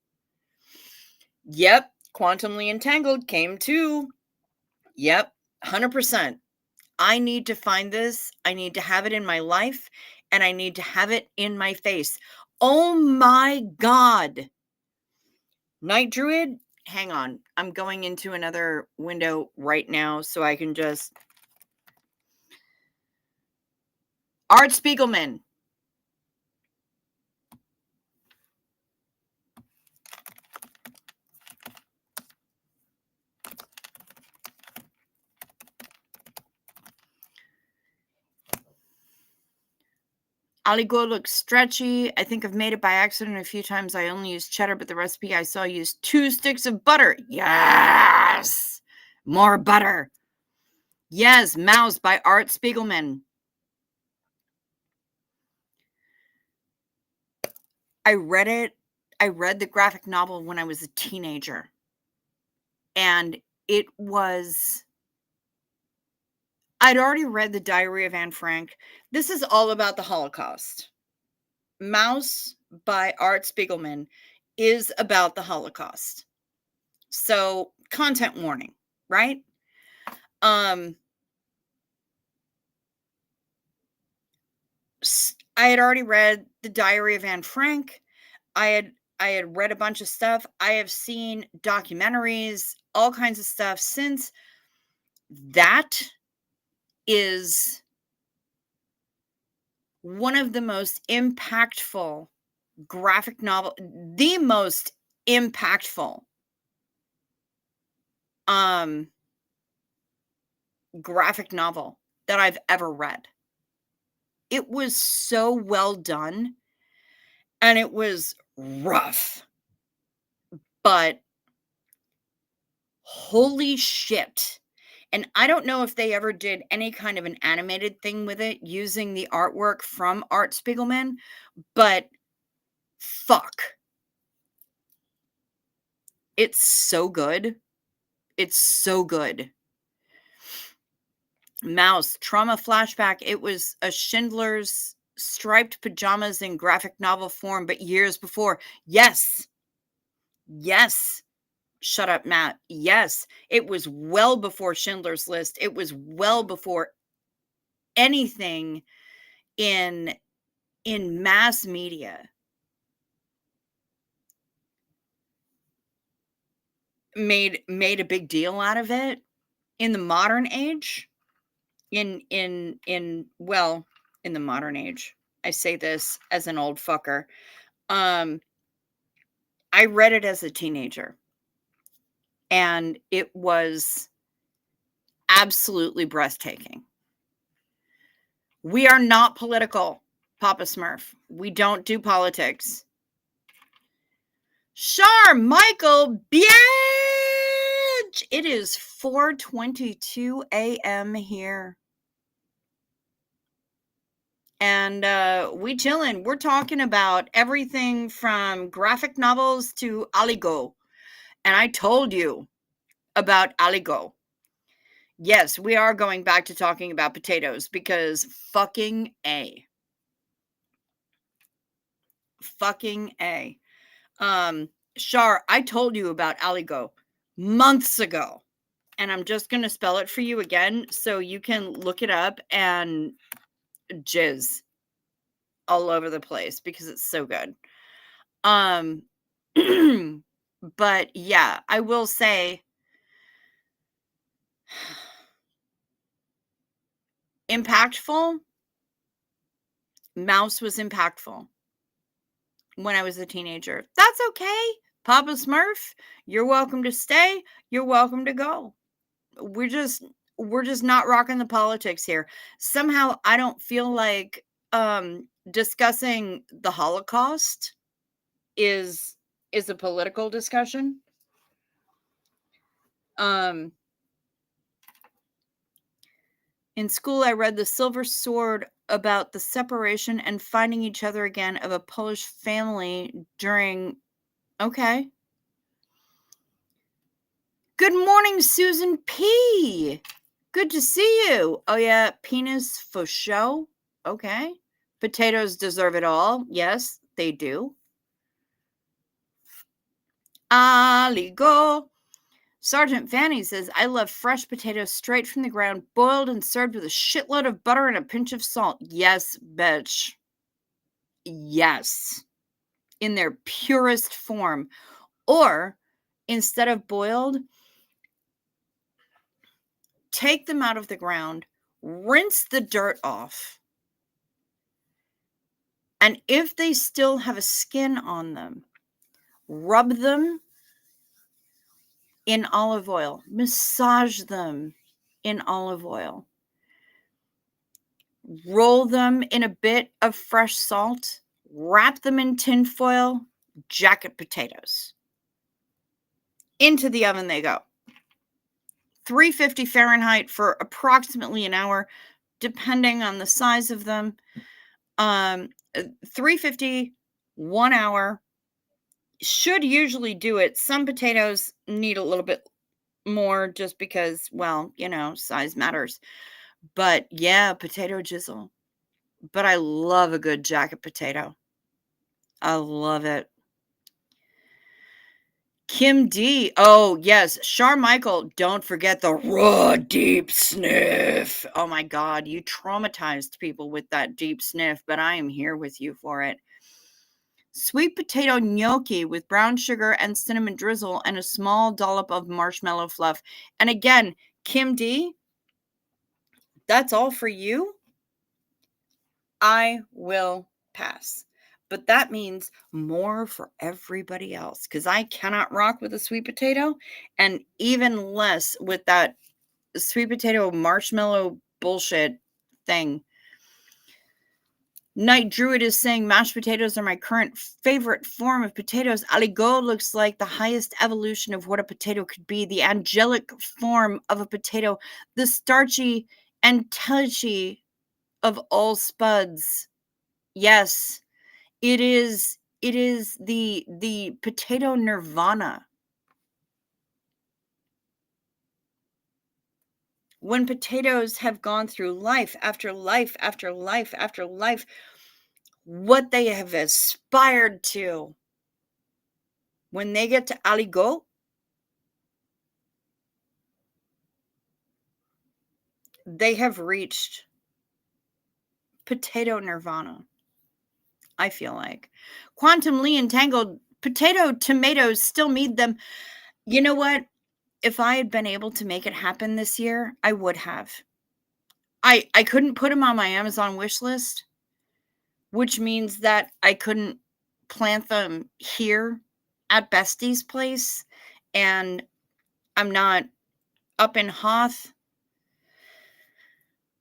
Yep. Quantumly Entangled came too. Yep. 100%. I need to find this. I need to have it in my life, and I need to have it in my face. Oh my God. Night Druid, hang on. I'm going into another window right now so I can just. Art Spiegelman. Aligot looks stretchy. I think I've made it by accident a few times. I only used cheddar, but the recipe I saw used 2 sticks of butter. Yes! More butter. Yes, Mouse by Art Spiegelman. I read it. I read the graphic novel when I was a teenager. And it was. I'd already read The Diary of Anne Frank. This is all about the Holocaust. Mouse by Art Spiegelman is about the Holocaust. So, content warning, right? I had already read The Diary of Anne Frank. I had read a bunch of stuff. I have seen documentaries, all kinds of stuff since. That is one of the most impactful graphic novel, the most impactful graphic novel that I've ever read. It was so well done, and it was rough, but holy shit. And I don't know if they ever did any kind of an animated thing with it using the artwork from Art Spiegelman, but fuck. It's so good. It's so good. Mouse, trauma flashback. It was a Schindler's striped pajamas in graphic novel form, but years before. Yes. Yes. Shut up, Matt. Yes. It was well before Schindler's List. It was well before anything in mass media made a big deal out of it. In the modern age, in the modern age. I say this as an old fucker. I read it as a teenager, and it was absolutely breathtaking. We are not political, Papa Smurf. We don't do politics. Char Michael Biage It is 4:22 a.m. here. And we chilling. We're talking about everything from graphic novels to Aligo. And I told you about Aligo. Yes, we are going back to talking about potatoes because fucking A. Fucking A. Shar, I told you about Aligo months ago. And I'm just going to spell it for you again so you can look it up and jizz all over the place because it's so good. Um but yeah, I will say impactful. Mouse was impactful when I was a teenager. That's okay. Papa Smurf, you're welcome to stay. You're welcome to go. We're just we're just not rocking the politics here. Somehow I don't feel like discussing the Holocaust is a political discussion. Um In school, I read The Silver Sword about the separation and finding each other again of a Polish family during. Okay. Good morning, Susan P. Good to see you. Oh, yeah. Penis for show. Okay. Potatoes deserve it all. Yes, they do. Aligo. Sergeant Fanny says, I love fresh potatoes straight from the ground, boiled and served with a shitload of butter and a pinch of salt. Yes, bitch. Yes. In their purest form. Or instead of boiled, take them out of the ground, rinse the dirt off. And if they still have a skin on them, rub them in olive oil, massage them in olive oil, roll them in a bit of fresh salt, wrap them in tin foil, jacket potatoes. Into the oven they go. 350 Fahrenheit for approximately an hour, depending on the size of them. 350, 1 hour should usually do it. Some potatoes need a little bit more just because, well, size matters. But yeah, potato jizzle. But I love a good jacket potato. I love it. Kim D. Oh, yes. Charmichael, don't forget the raw deep sniff. Oh my God, you traumatized people with that deep sniff, but I am here with you for it. Sweet potato gnocchi with brown sugar and cinnamon drizzle and a small dollop of marshmallow fluff. And again, Kim D, that's all for you. I will pass. But that means more for everybody else because I cannot rock with a sweet potato and even less with that sweet potato marshmallow bullshit thing. Night Druid is saying mashed potatoes are my current favorite form of potatoes. Aligot looks like the highest evolution of what a potato could be, the angelic form of a potato, the starchy and telchy of all spuds. Yes, it is the potato nirvana. When potatoes have gone through life after life after life after life, what they have aspired to, when they get to aligot, they have reached potato nirvana. I feel like Quantum Lee entangled potato tomatoes still need them. You know what? If I had been able to make it happen this year, I would have. I couldn't put them on my Amazon wish list, which means that I couldn't plant them here at Bestie's place, and I'm not up in Hoth,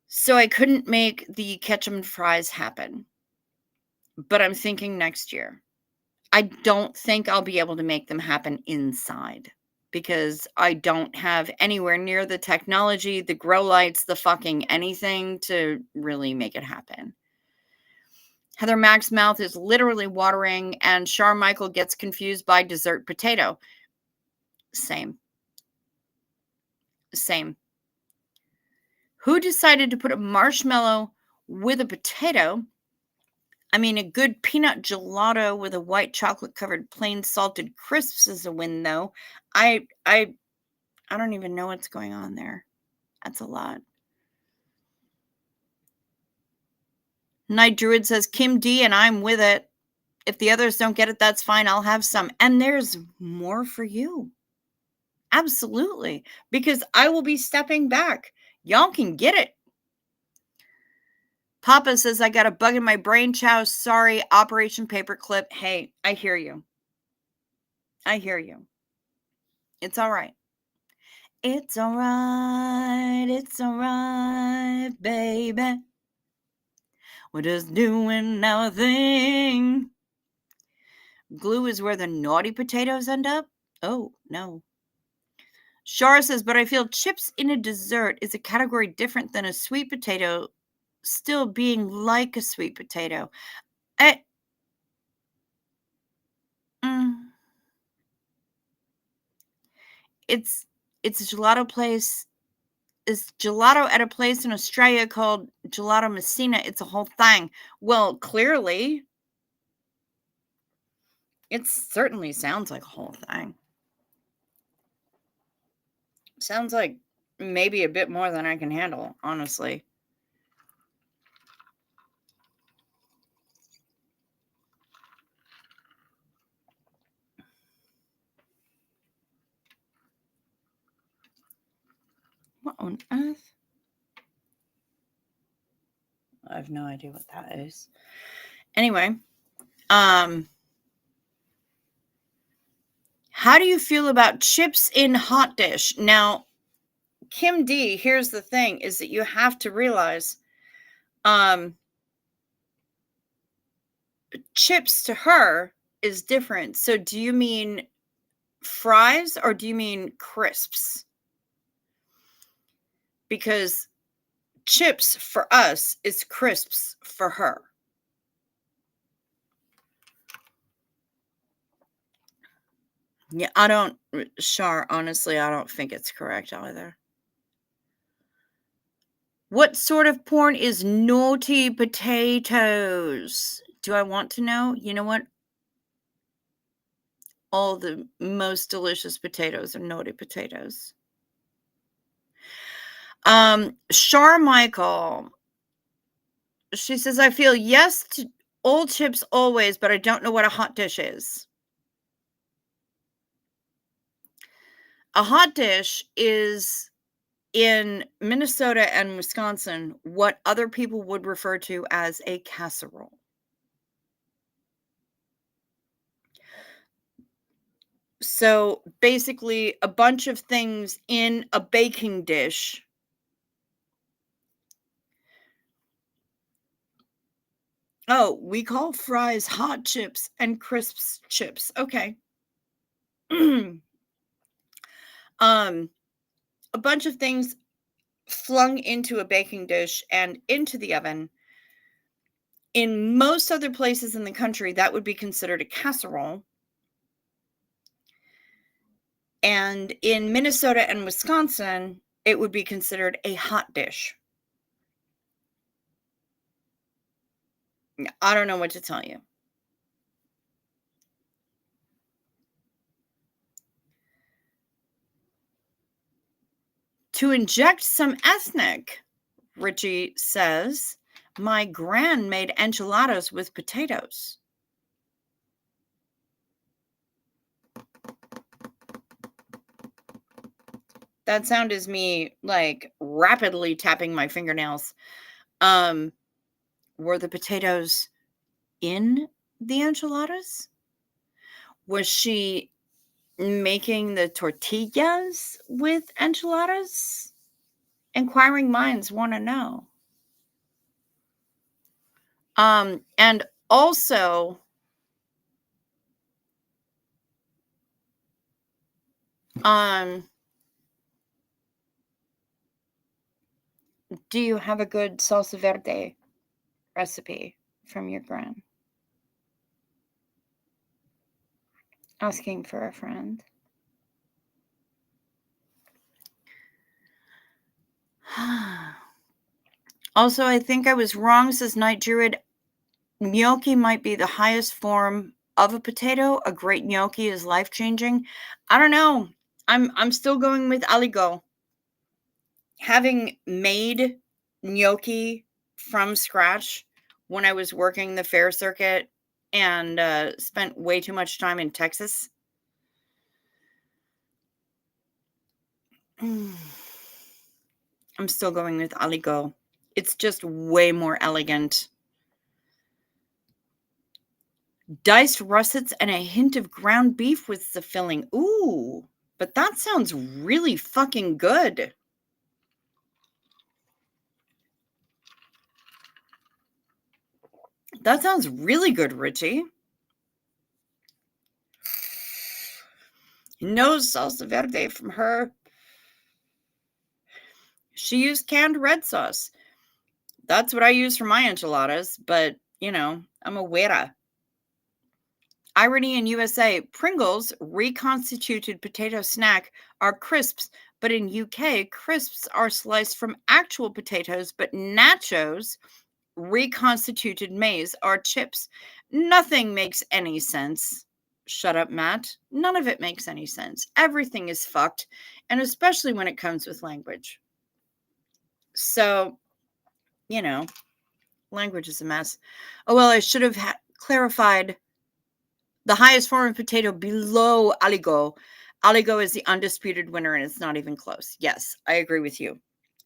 so I couldn't make the ketchup fries happen. But I'm thinking next year. I don't think I'll be able to make them happen inside. because I don't have anywhere near the technology, the grow lights, the fucking anything to really make it happen. Heather Mack's mouth is literally watering, and Char Michael gets confused by dessert potato. Same. Same. Who decided to put a marshmallow with a potato? I mean, a good peanut gelato with a white chocolate covered plain salted crisps is a win, though. I don't even know what's going on there. That's a lot. Night Druid says Kim D, and I'm with it. If the others don't get it, that's fine. I'll have some. And there's more for you. Absolutely. Because I will be stepping back. Y'all can get it. Papa says, I got a bug in my brain, Chow. Sorry, Operation Paperclip. Hey, I hear you. I hear you. It's all right. It's all right. It's all right, baby. We're just doing our thing. Glue is where the naughty potatoes end up? Oh, no. Shara says, but I feel chips in a dessert is a category different than a sweet potato still being like a sweet potato. It's a gelato place. It's gelato at a place in Australia called Gelato Messina. It's a whole thing. Well, clearly, it certainly sounds like a whole thing. Sounds like maybe a bit more than I can handle, honestly. What on earth? I have no idea what that is. Anyway, how do you feel about chips in hot dish? Now, Kim D, here's the thing, is that you have to realize chips to her is different. So do you mean fries or do you mean crisps? Because chips for us is crisps for her. Yeah, honestly, I don't think it's correct either. What sort of porn is naughty potatoes? Do I want to know? You know what? All the most delicious potatoes are naughty potatoes. Char Michael. She says, I feel yes to old chips always, but I don't know what a hot dish is. A hot dish is in Minnesota and Wisconsin what other people would refer to as a casserole. So basically, a bunch of things in a baking dish. Oh, we call fries hot chips and crisps chips. Okay. A bunch of things flung into a baking dish and into the oven. In most other places in the country, that would be considered a casserole. And in Minnesota and Wisconsin, it would be considered a hot dish. I don't know what to tell you. To inject some ethnic, Richie says, my gran made enchiladas with potatoes. That sound is me like rapidly tapping my fingernails. Were the potatoes in the enchiladas? Was she making the tortillas with enchiladas? Inquiring minds want to know. And also, Do you have a good salsa verde recipe from your gran? Asking for a friend. Also, I think I was wrong, says Night Druid. Gnocchi might be the highest form of a potato. A great gnocchi is life-changing. I don't know. I'm still going with aligo. Having made gnocchi from scratch when I was working the fair circuit and spent way too much time in Texas. I'm still going with aligo. It's just way more elegant. Diced russets and a hint of ground beef with the filling. Ooh, but that sounds really fucking good. That sounds really good, Richie. No salsa verde from her. She used canned red sauce. That's what I use for my enchiladas, but, you know, I'm a güera. Irony in USA, Pringles, reconstituted potato snack, are crisps, but in UK, crisps are sliced from actual potatoes, but nachos, reconstituted maize, are chips. Nothing makes any sense. Shut up, Matt. None of it makes any sense. Everything is fucked, and especially when it comes with language. So, you know, language is a mess. Oh, well, I should have clarified the highest form of potato below aligo. Aligo is the undisputed winner, and it's not even close. Yes, I agree with you.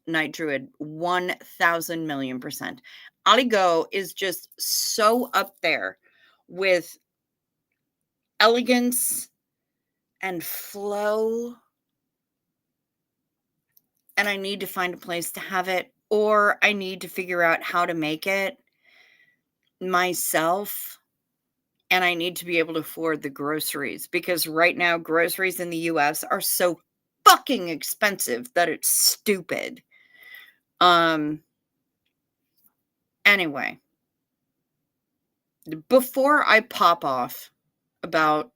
Night Druid, 1,000 million percent. Aligo is just so up there with elegance and flow. And I need to find a place to have it, or I need to figure out how to make it myself. And I need to be able to afford the groceries, because right now groceries in the US are so fucking expensive that it's stupid. Anyway, before I pop off about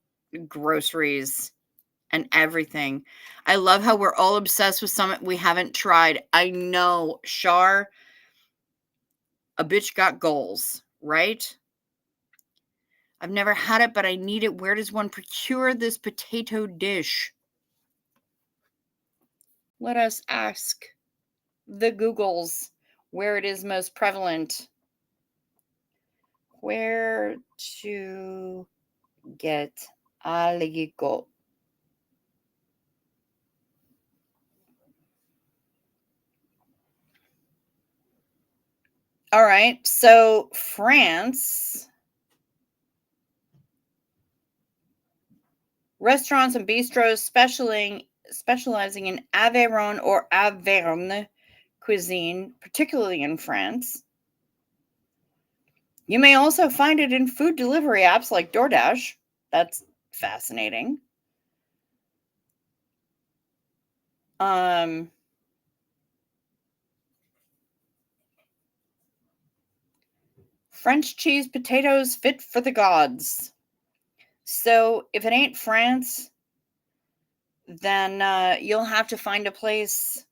groceries and everything, I love how we're all obsessed with something we haven't tried. I know, Shar, a bitch got goals, right? I've never had it, but I need it. Where does one procure this potato dish? Let us ask the Googles where it is most prevalent. Where to get aligo? All right, so France. Restaurants and bistros specializing in Aveyron or Auvergne cuisine, particularly in France. You may also find it in food delivery apps like DoorDash. That's fascinating. French cheese potatoes fit for the gods. So if it ain't France, then you'll have to find a place.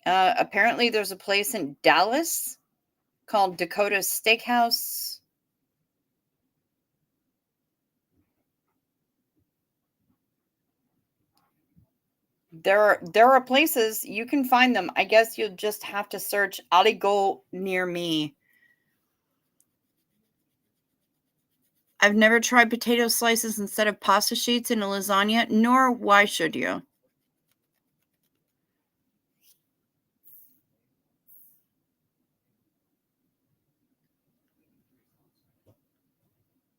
Apparently, there's a place in Dallas called Dakota Steakhouse. There are places you can find them. I guess you'll just have to search Aligo near me. I've never tried potato slices instead of pasta sheets in a lasagna, nor why should you?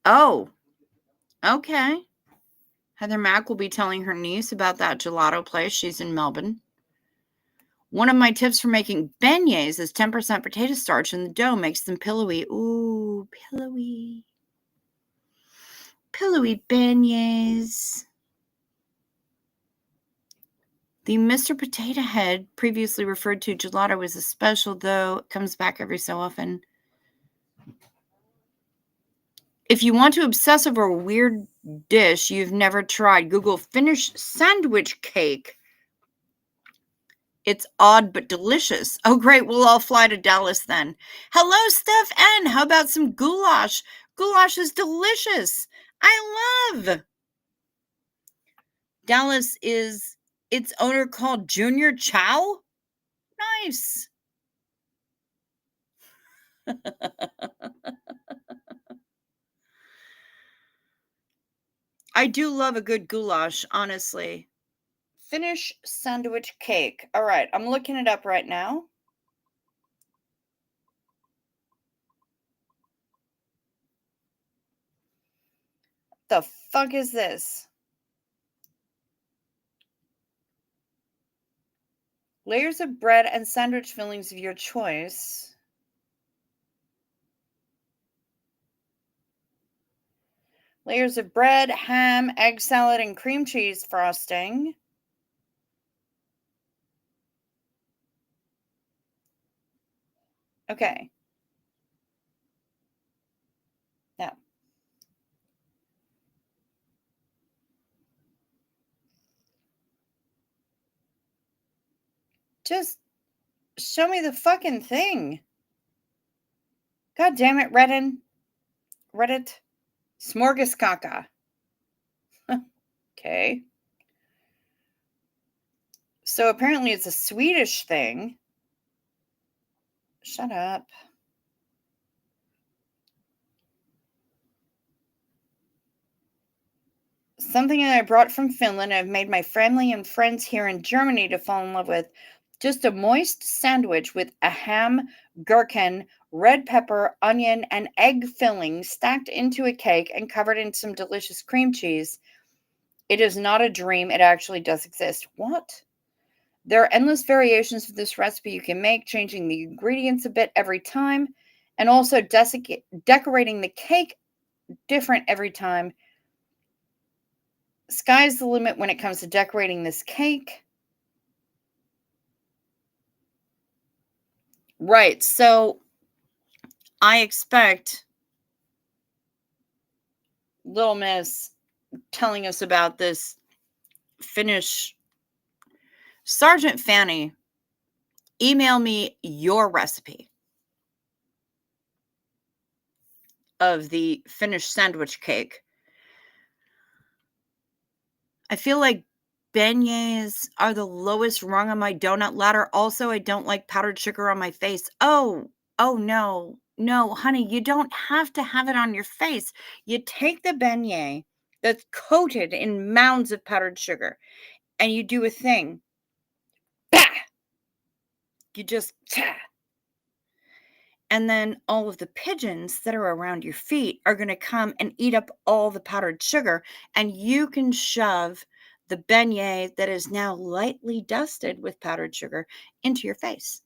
Oh, okay. Heather Mack will be telling her niece about that gelato place. She's in Melbourne. One of my tips for making beignets is 10% potato starch in the dough, makes them pillowy. Ooh, pillowy. Pillowy beignets. The Mr. Potato Head, previously referred to gelato, is a special, though it comes back every so often. If you want to obsess over a weird dish you've never tried, Google Finnish sandwich cake. It's odd but delicious. Oh, great. We'll all fly to Dallas then. Hello, Steph N. How about some goulash? Goulash is delicious. I love. Dallas is its owner called Junior Chow. Nice. I do love a good goulash, honestly. Finnish sandwich cake. All right, I'm looking it up right now. The fuck is this? Layers of bread and sandwich fillings of your choice. Layers of bread, ham, egg salad, and cream cheese frosting. Okay. Now. Just show me the fucking thing. God damn it, Reddit. Smorgascaca. Okay. So apparently it's a Swedish thing. Shut up. Something that I brought from Finland, I've made my family and friends here in Germany to fall in love with. Just a moist sandwich with a ham, gherkin, red pepper, onion, and egg filling stacked into a cake and covered in some delicious cream cheese. It is not a dream. It actually does exist. What? There are endless variations of this recipe you can make, changing the ingredients a bit every time, and also decorating the cake different every time. Sky's the limit when it comes to decorating this cake. Right, so I expect Little Miss telling us about this Finnish. Sergeant Fanny, email me your recipe of the Finnish sandwich cake. I feel like beignets are the lowest rung on my donut ladder. Also, I don't like powdered sugar on my face. Oh no. No, honey, you don't have to have it on your face. You take the beignet that's coated in mounds of powdered sugar and you do a thing. Bah! You just, and then all of the pigeons that are around your feet are going to come and eat up all the powdered sugar, and you can shove the beignet that is now lightly dusted with powdered sugar into your face.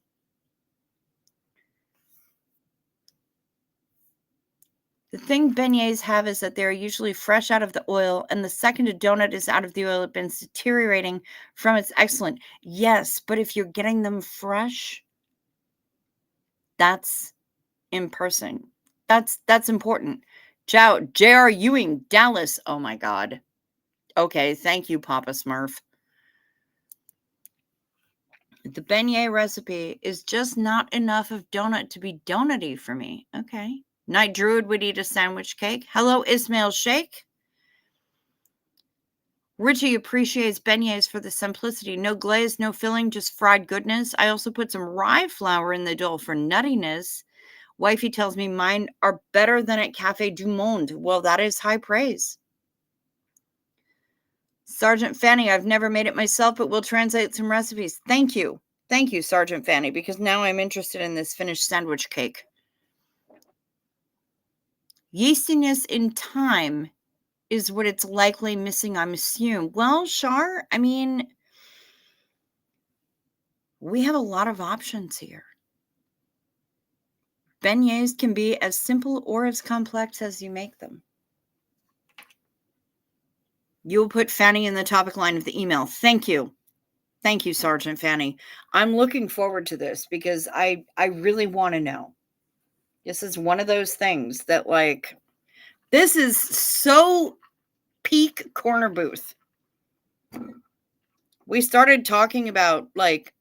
The thing beignets have is that they're usually fresh out of the oil, and the second a donut is out of the oil, it begins deteriorating from its excellent. Yes, but if you're getting them fresh, that's in person. That's important. J.R. Ewing, Dallas. Oh my God. Okay, thank you, Papa Smurf. The beignet recipe is just not enough of donut to be donutty for me. Okay. Night Druid would eat a sandwich cake. Hello, Ismail Sheikh. Richie appreciates beignets for the simplicity. No glaze, no filling, just fried goodness. I also put some rye flour in the dough for nuttiness. Wifey tells me mine are better than at Cafe du Monde. Well, that is high praise. Sergeant Fanny, I've never made it myself, but we'll translate some recipes. Thank you. Thank you, Sergeant Fanny, because now I'm interested in this Finnish sandwich cake. Yeastiness in time is what it's likely missing, I'm assuming. Well, Shar, I mean, we have a lot of options here. Beignets can be as simple or as complex as you make them. You'll put Fanny in the topic line of the email. Thank you. Thank you, Sergeant Fanny. I'm looking forward to this because I really want to know. This is one of those things that, like, this is so peak corner booth. We started talking about, like,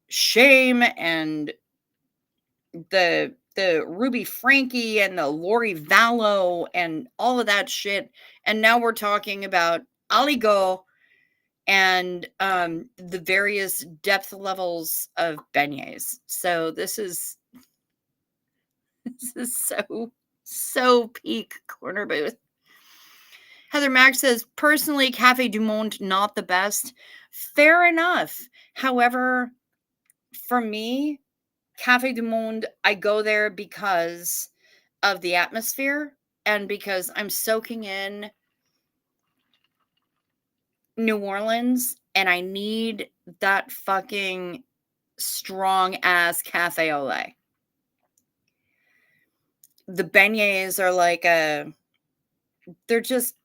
shame and the Ruby Frankie and the Lori Vallow and all of that shit. And now we're talking about Aligo and the various depth levels of beignets. So this is so peak corner booth. Heather Max says, personally, Cafe du Monde, not the best. Fair enough. However, for me, Cafe du Monde, I go there because of the atmosphere and because I'm soaking in New Orleans and I need that fucking strong ass cafe au lait. The beignets are like they're just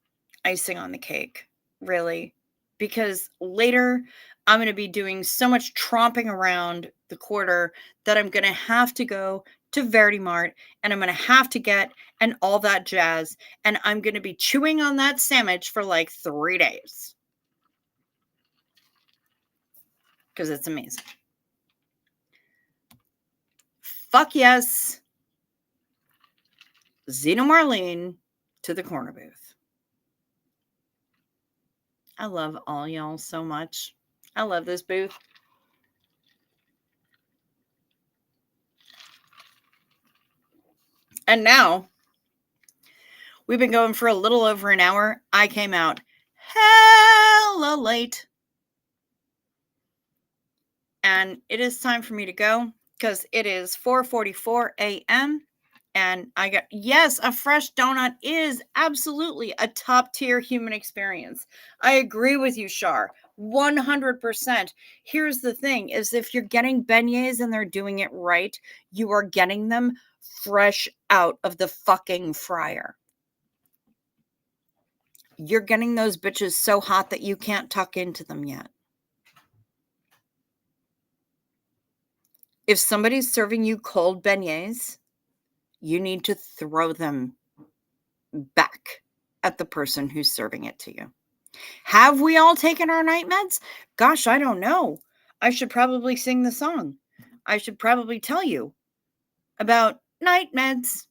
icing on the cake, really. Because later I'm going to be doing so much tromping around the quarter that I'm going to have to go to Verdi Mart and I'm going to have to get and all that jazz. And I'm going to be chewing on that sandwich for like 3 days. Because it's amazing. Fuck yes. Zena Marlene to the corner booth. I love all y'all so much. I love this booth. And now, we've been going for a little over an hour. I came out hella late. And it is time for me to go because it is 4:44 a.m. And I got, yes, a fresh donut is absolutely a top tier human experience. I agree with you, Shar. 100%. Here's the thing is if you're getting beignets and they're doing it right, you are getting them fresh out of the fucking fryer. You're getting those bitches so hot that you can't tuck into them yet. If somebody's serving you cold beignets, you need to throw them back at the person who's serving it to you. Have we all taken our night meds? Gosh, I don't know. I should probably sing the song. I should probably tell you about night meds.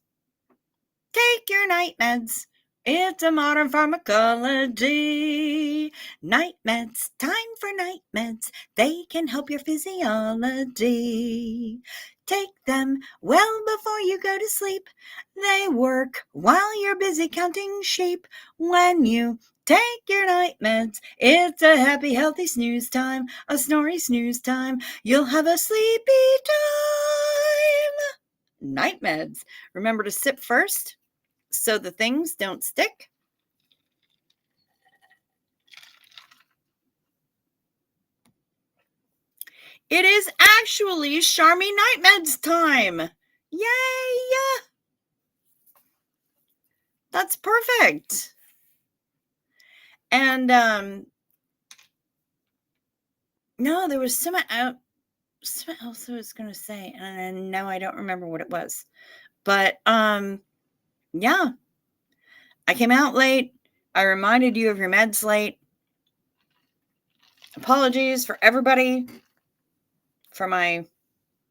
Take your night meds. It's a modern pharmacology. Night meds, time for night meds. They can help your physiology. Take them well before you go to sleep. They work while you're busy counting sheep. When you take your night meds, it's a happy, healthy snooze time. A snory snooze time. You'll have a sleepy time. Night meds. Remember to sip first so the things don't stick. It is actually Charmy Night Meds time. Yay! That's perfect. And no, there was something else I was going to say, and now I don't remember what it was. But yeah, I came out late. I reminded you of your meds late. Apologies for everybody for my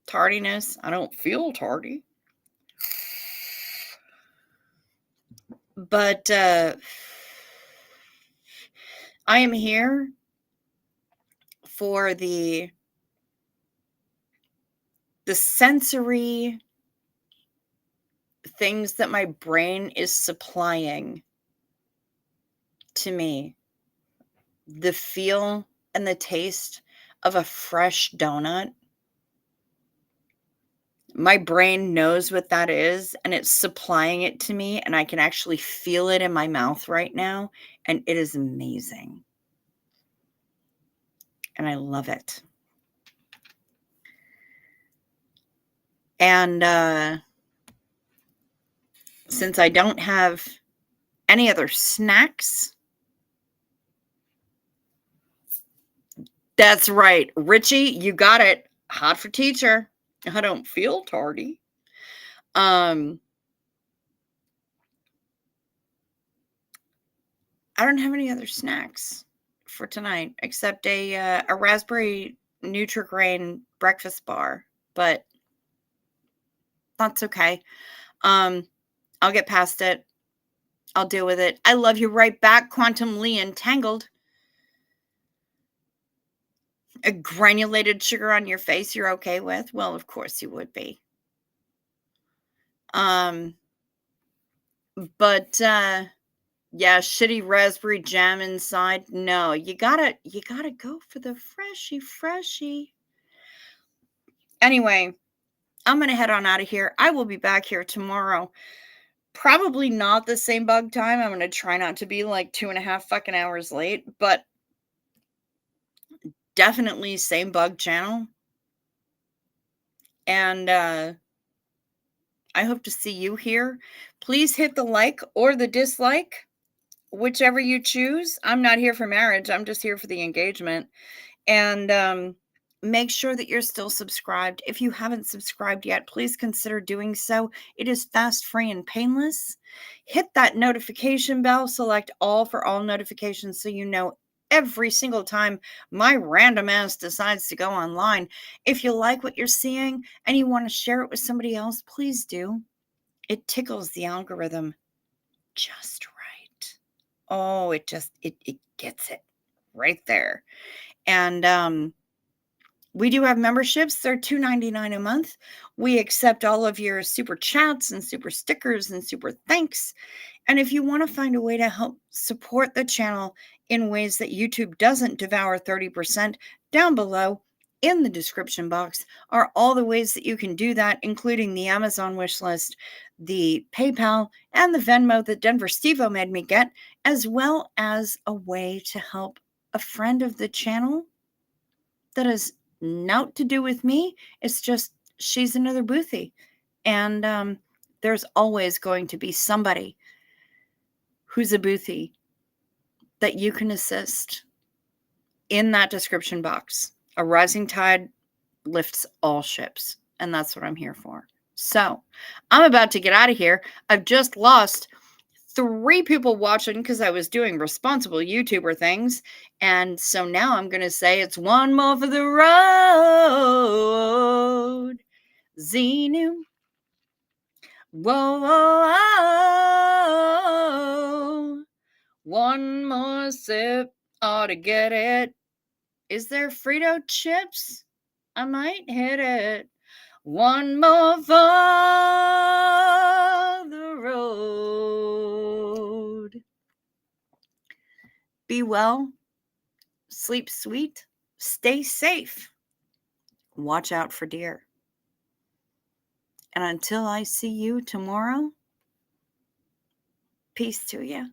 tardiness. I don't feel tardy. But I am here for the sensory things that my brain is supplying to me. The feel and the taste of a fresh donut. My brain knows what that is, and it's supplying it to me, and I can actually feel it in my mouth right now, and it is amazing. And I love it. And since I don't have any other snacks, That's right. Richie, you got it. Hot for teacher. I don't feel tardy. I don't have any other snacks for tonight except a raspberry Nutri-Grain breakfast bar, but that's okay. Um, I'll get past it. I'll deal with it. I love you right back, quantumly entangled. A granulated sugar on your face you're okay with? Well, of course you would be. Um, but yeah, shitty raspberry jam inside. No, you gotta go for the freshy. Anyway, I'm gonna head on out of here. I will be back here tomorrow. Probably not the same bug time. I'm gonna try not to be like 2.5 fucking hours late, but definitely same bug channel. And I hope to see you here. Please hit the like or the dislike, whichever you choose. I'm not here for marriage. I'm just here for the engagement. And make sure that you're still subscribed. If you haven't subscribed yet, please consider doing so. It is fast, free, and painless. Hit that notification bell, select all for all notifications so you know every single time my random ass decides to go online. If you like what you're seeing and you want to share it with somebody else, please do. It tickles the algorithm just right. Oh, it gets it right there. And we do have memberships. They're $2.99 a month. We accept all of your super chats and super stickers and super thanks. And if you want to find a way to help support the channel in ways that YouTube doesn't devour 30%, down below in the description box are all the ways that you can do that, including the Amazon wish list, the PayPal, and the Venmo that Denver Stevo made me get, as well as a way to help a friend of the channel that has naught to do with me. It's just she's another boothy. And there's always going to be somebody who's a boothy that you can assist in that description box. A rising tide lifts all ships, and that's what I'm here for. So I'm about to get out of here. I've just lost 3 people watching because I was doing responsible YouTuber things. And so now I'm going to say it's one more for the road. Xenu. Whoa, whoa, whoa. One more sip ought to get it. Is there Frito chips? I might hit it. One more for the road. Be well, sleep sweet, stay safe, watch out for deer. And until I see you tomorrow, peace to you.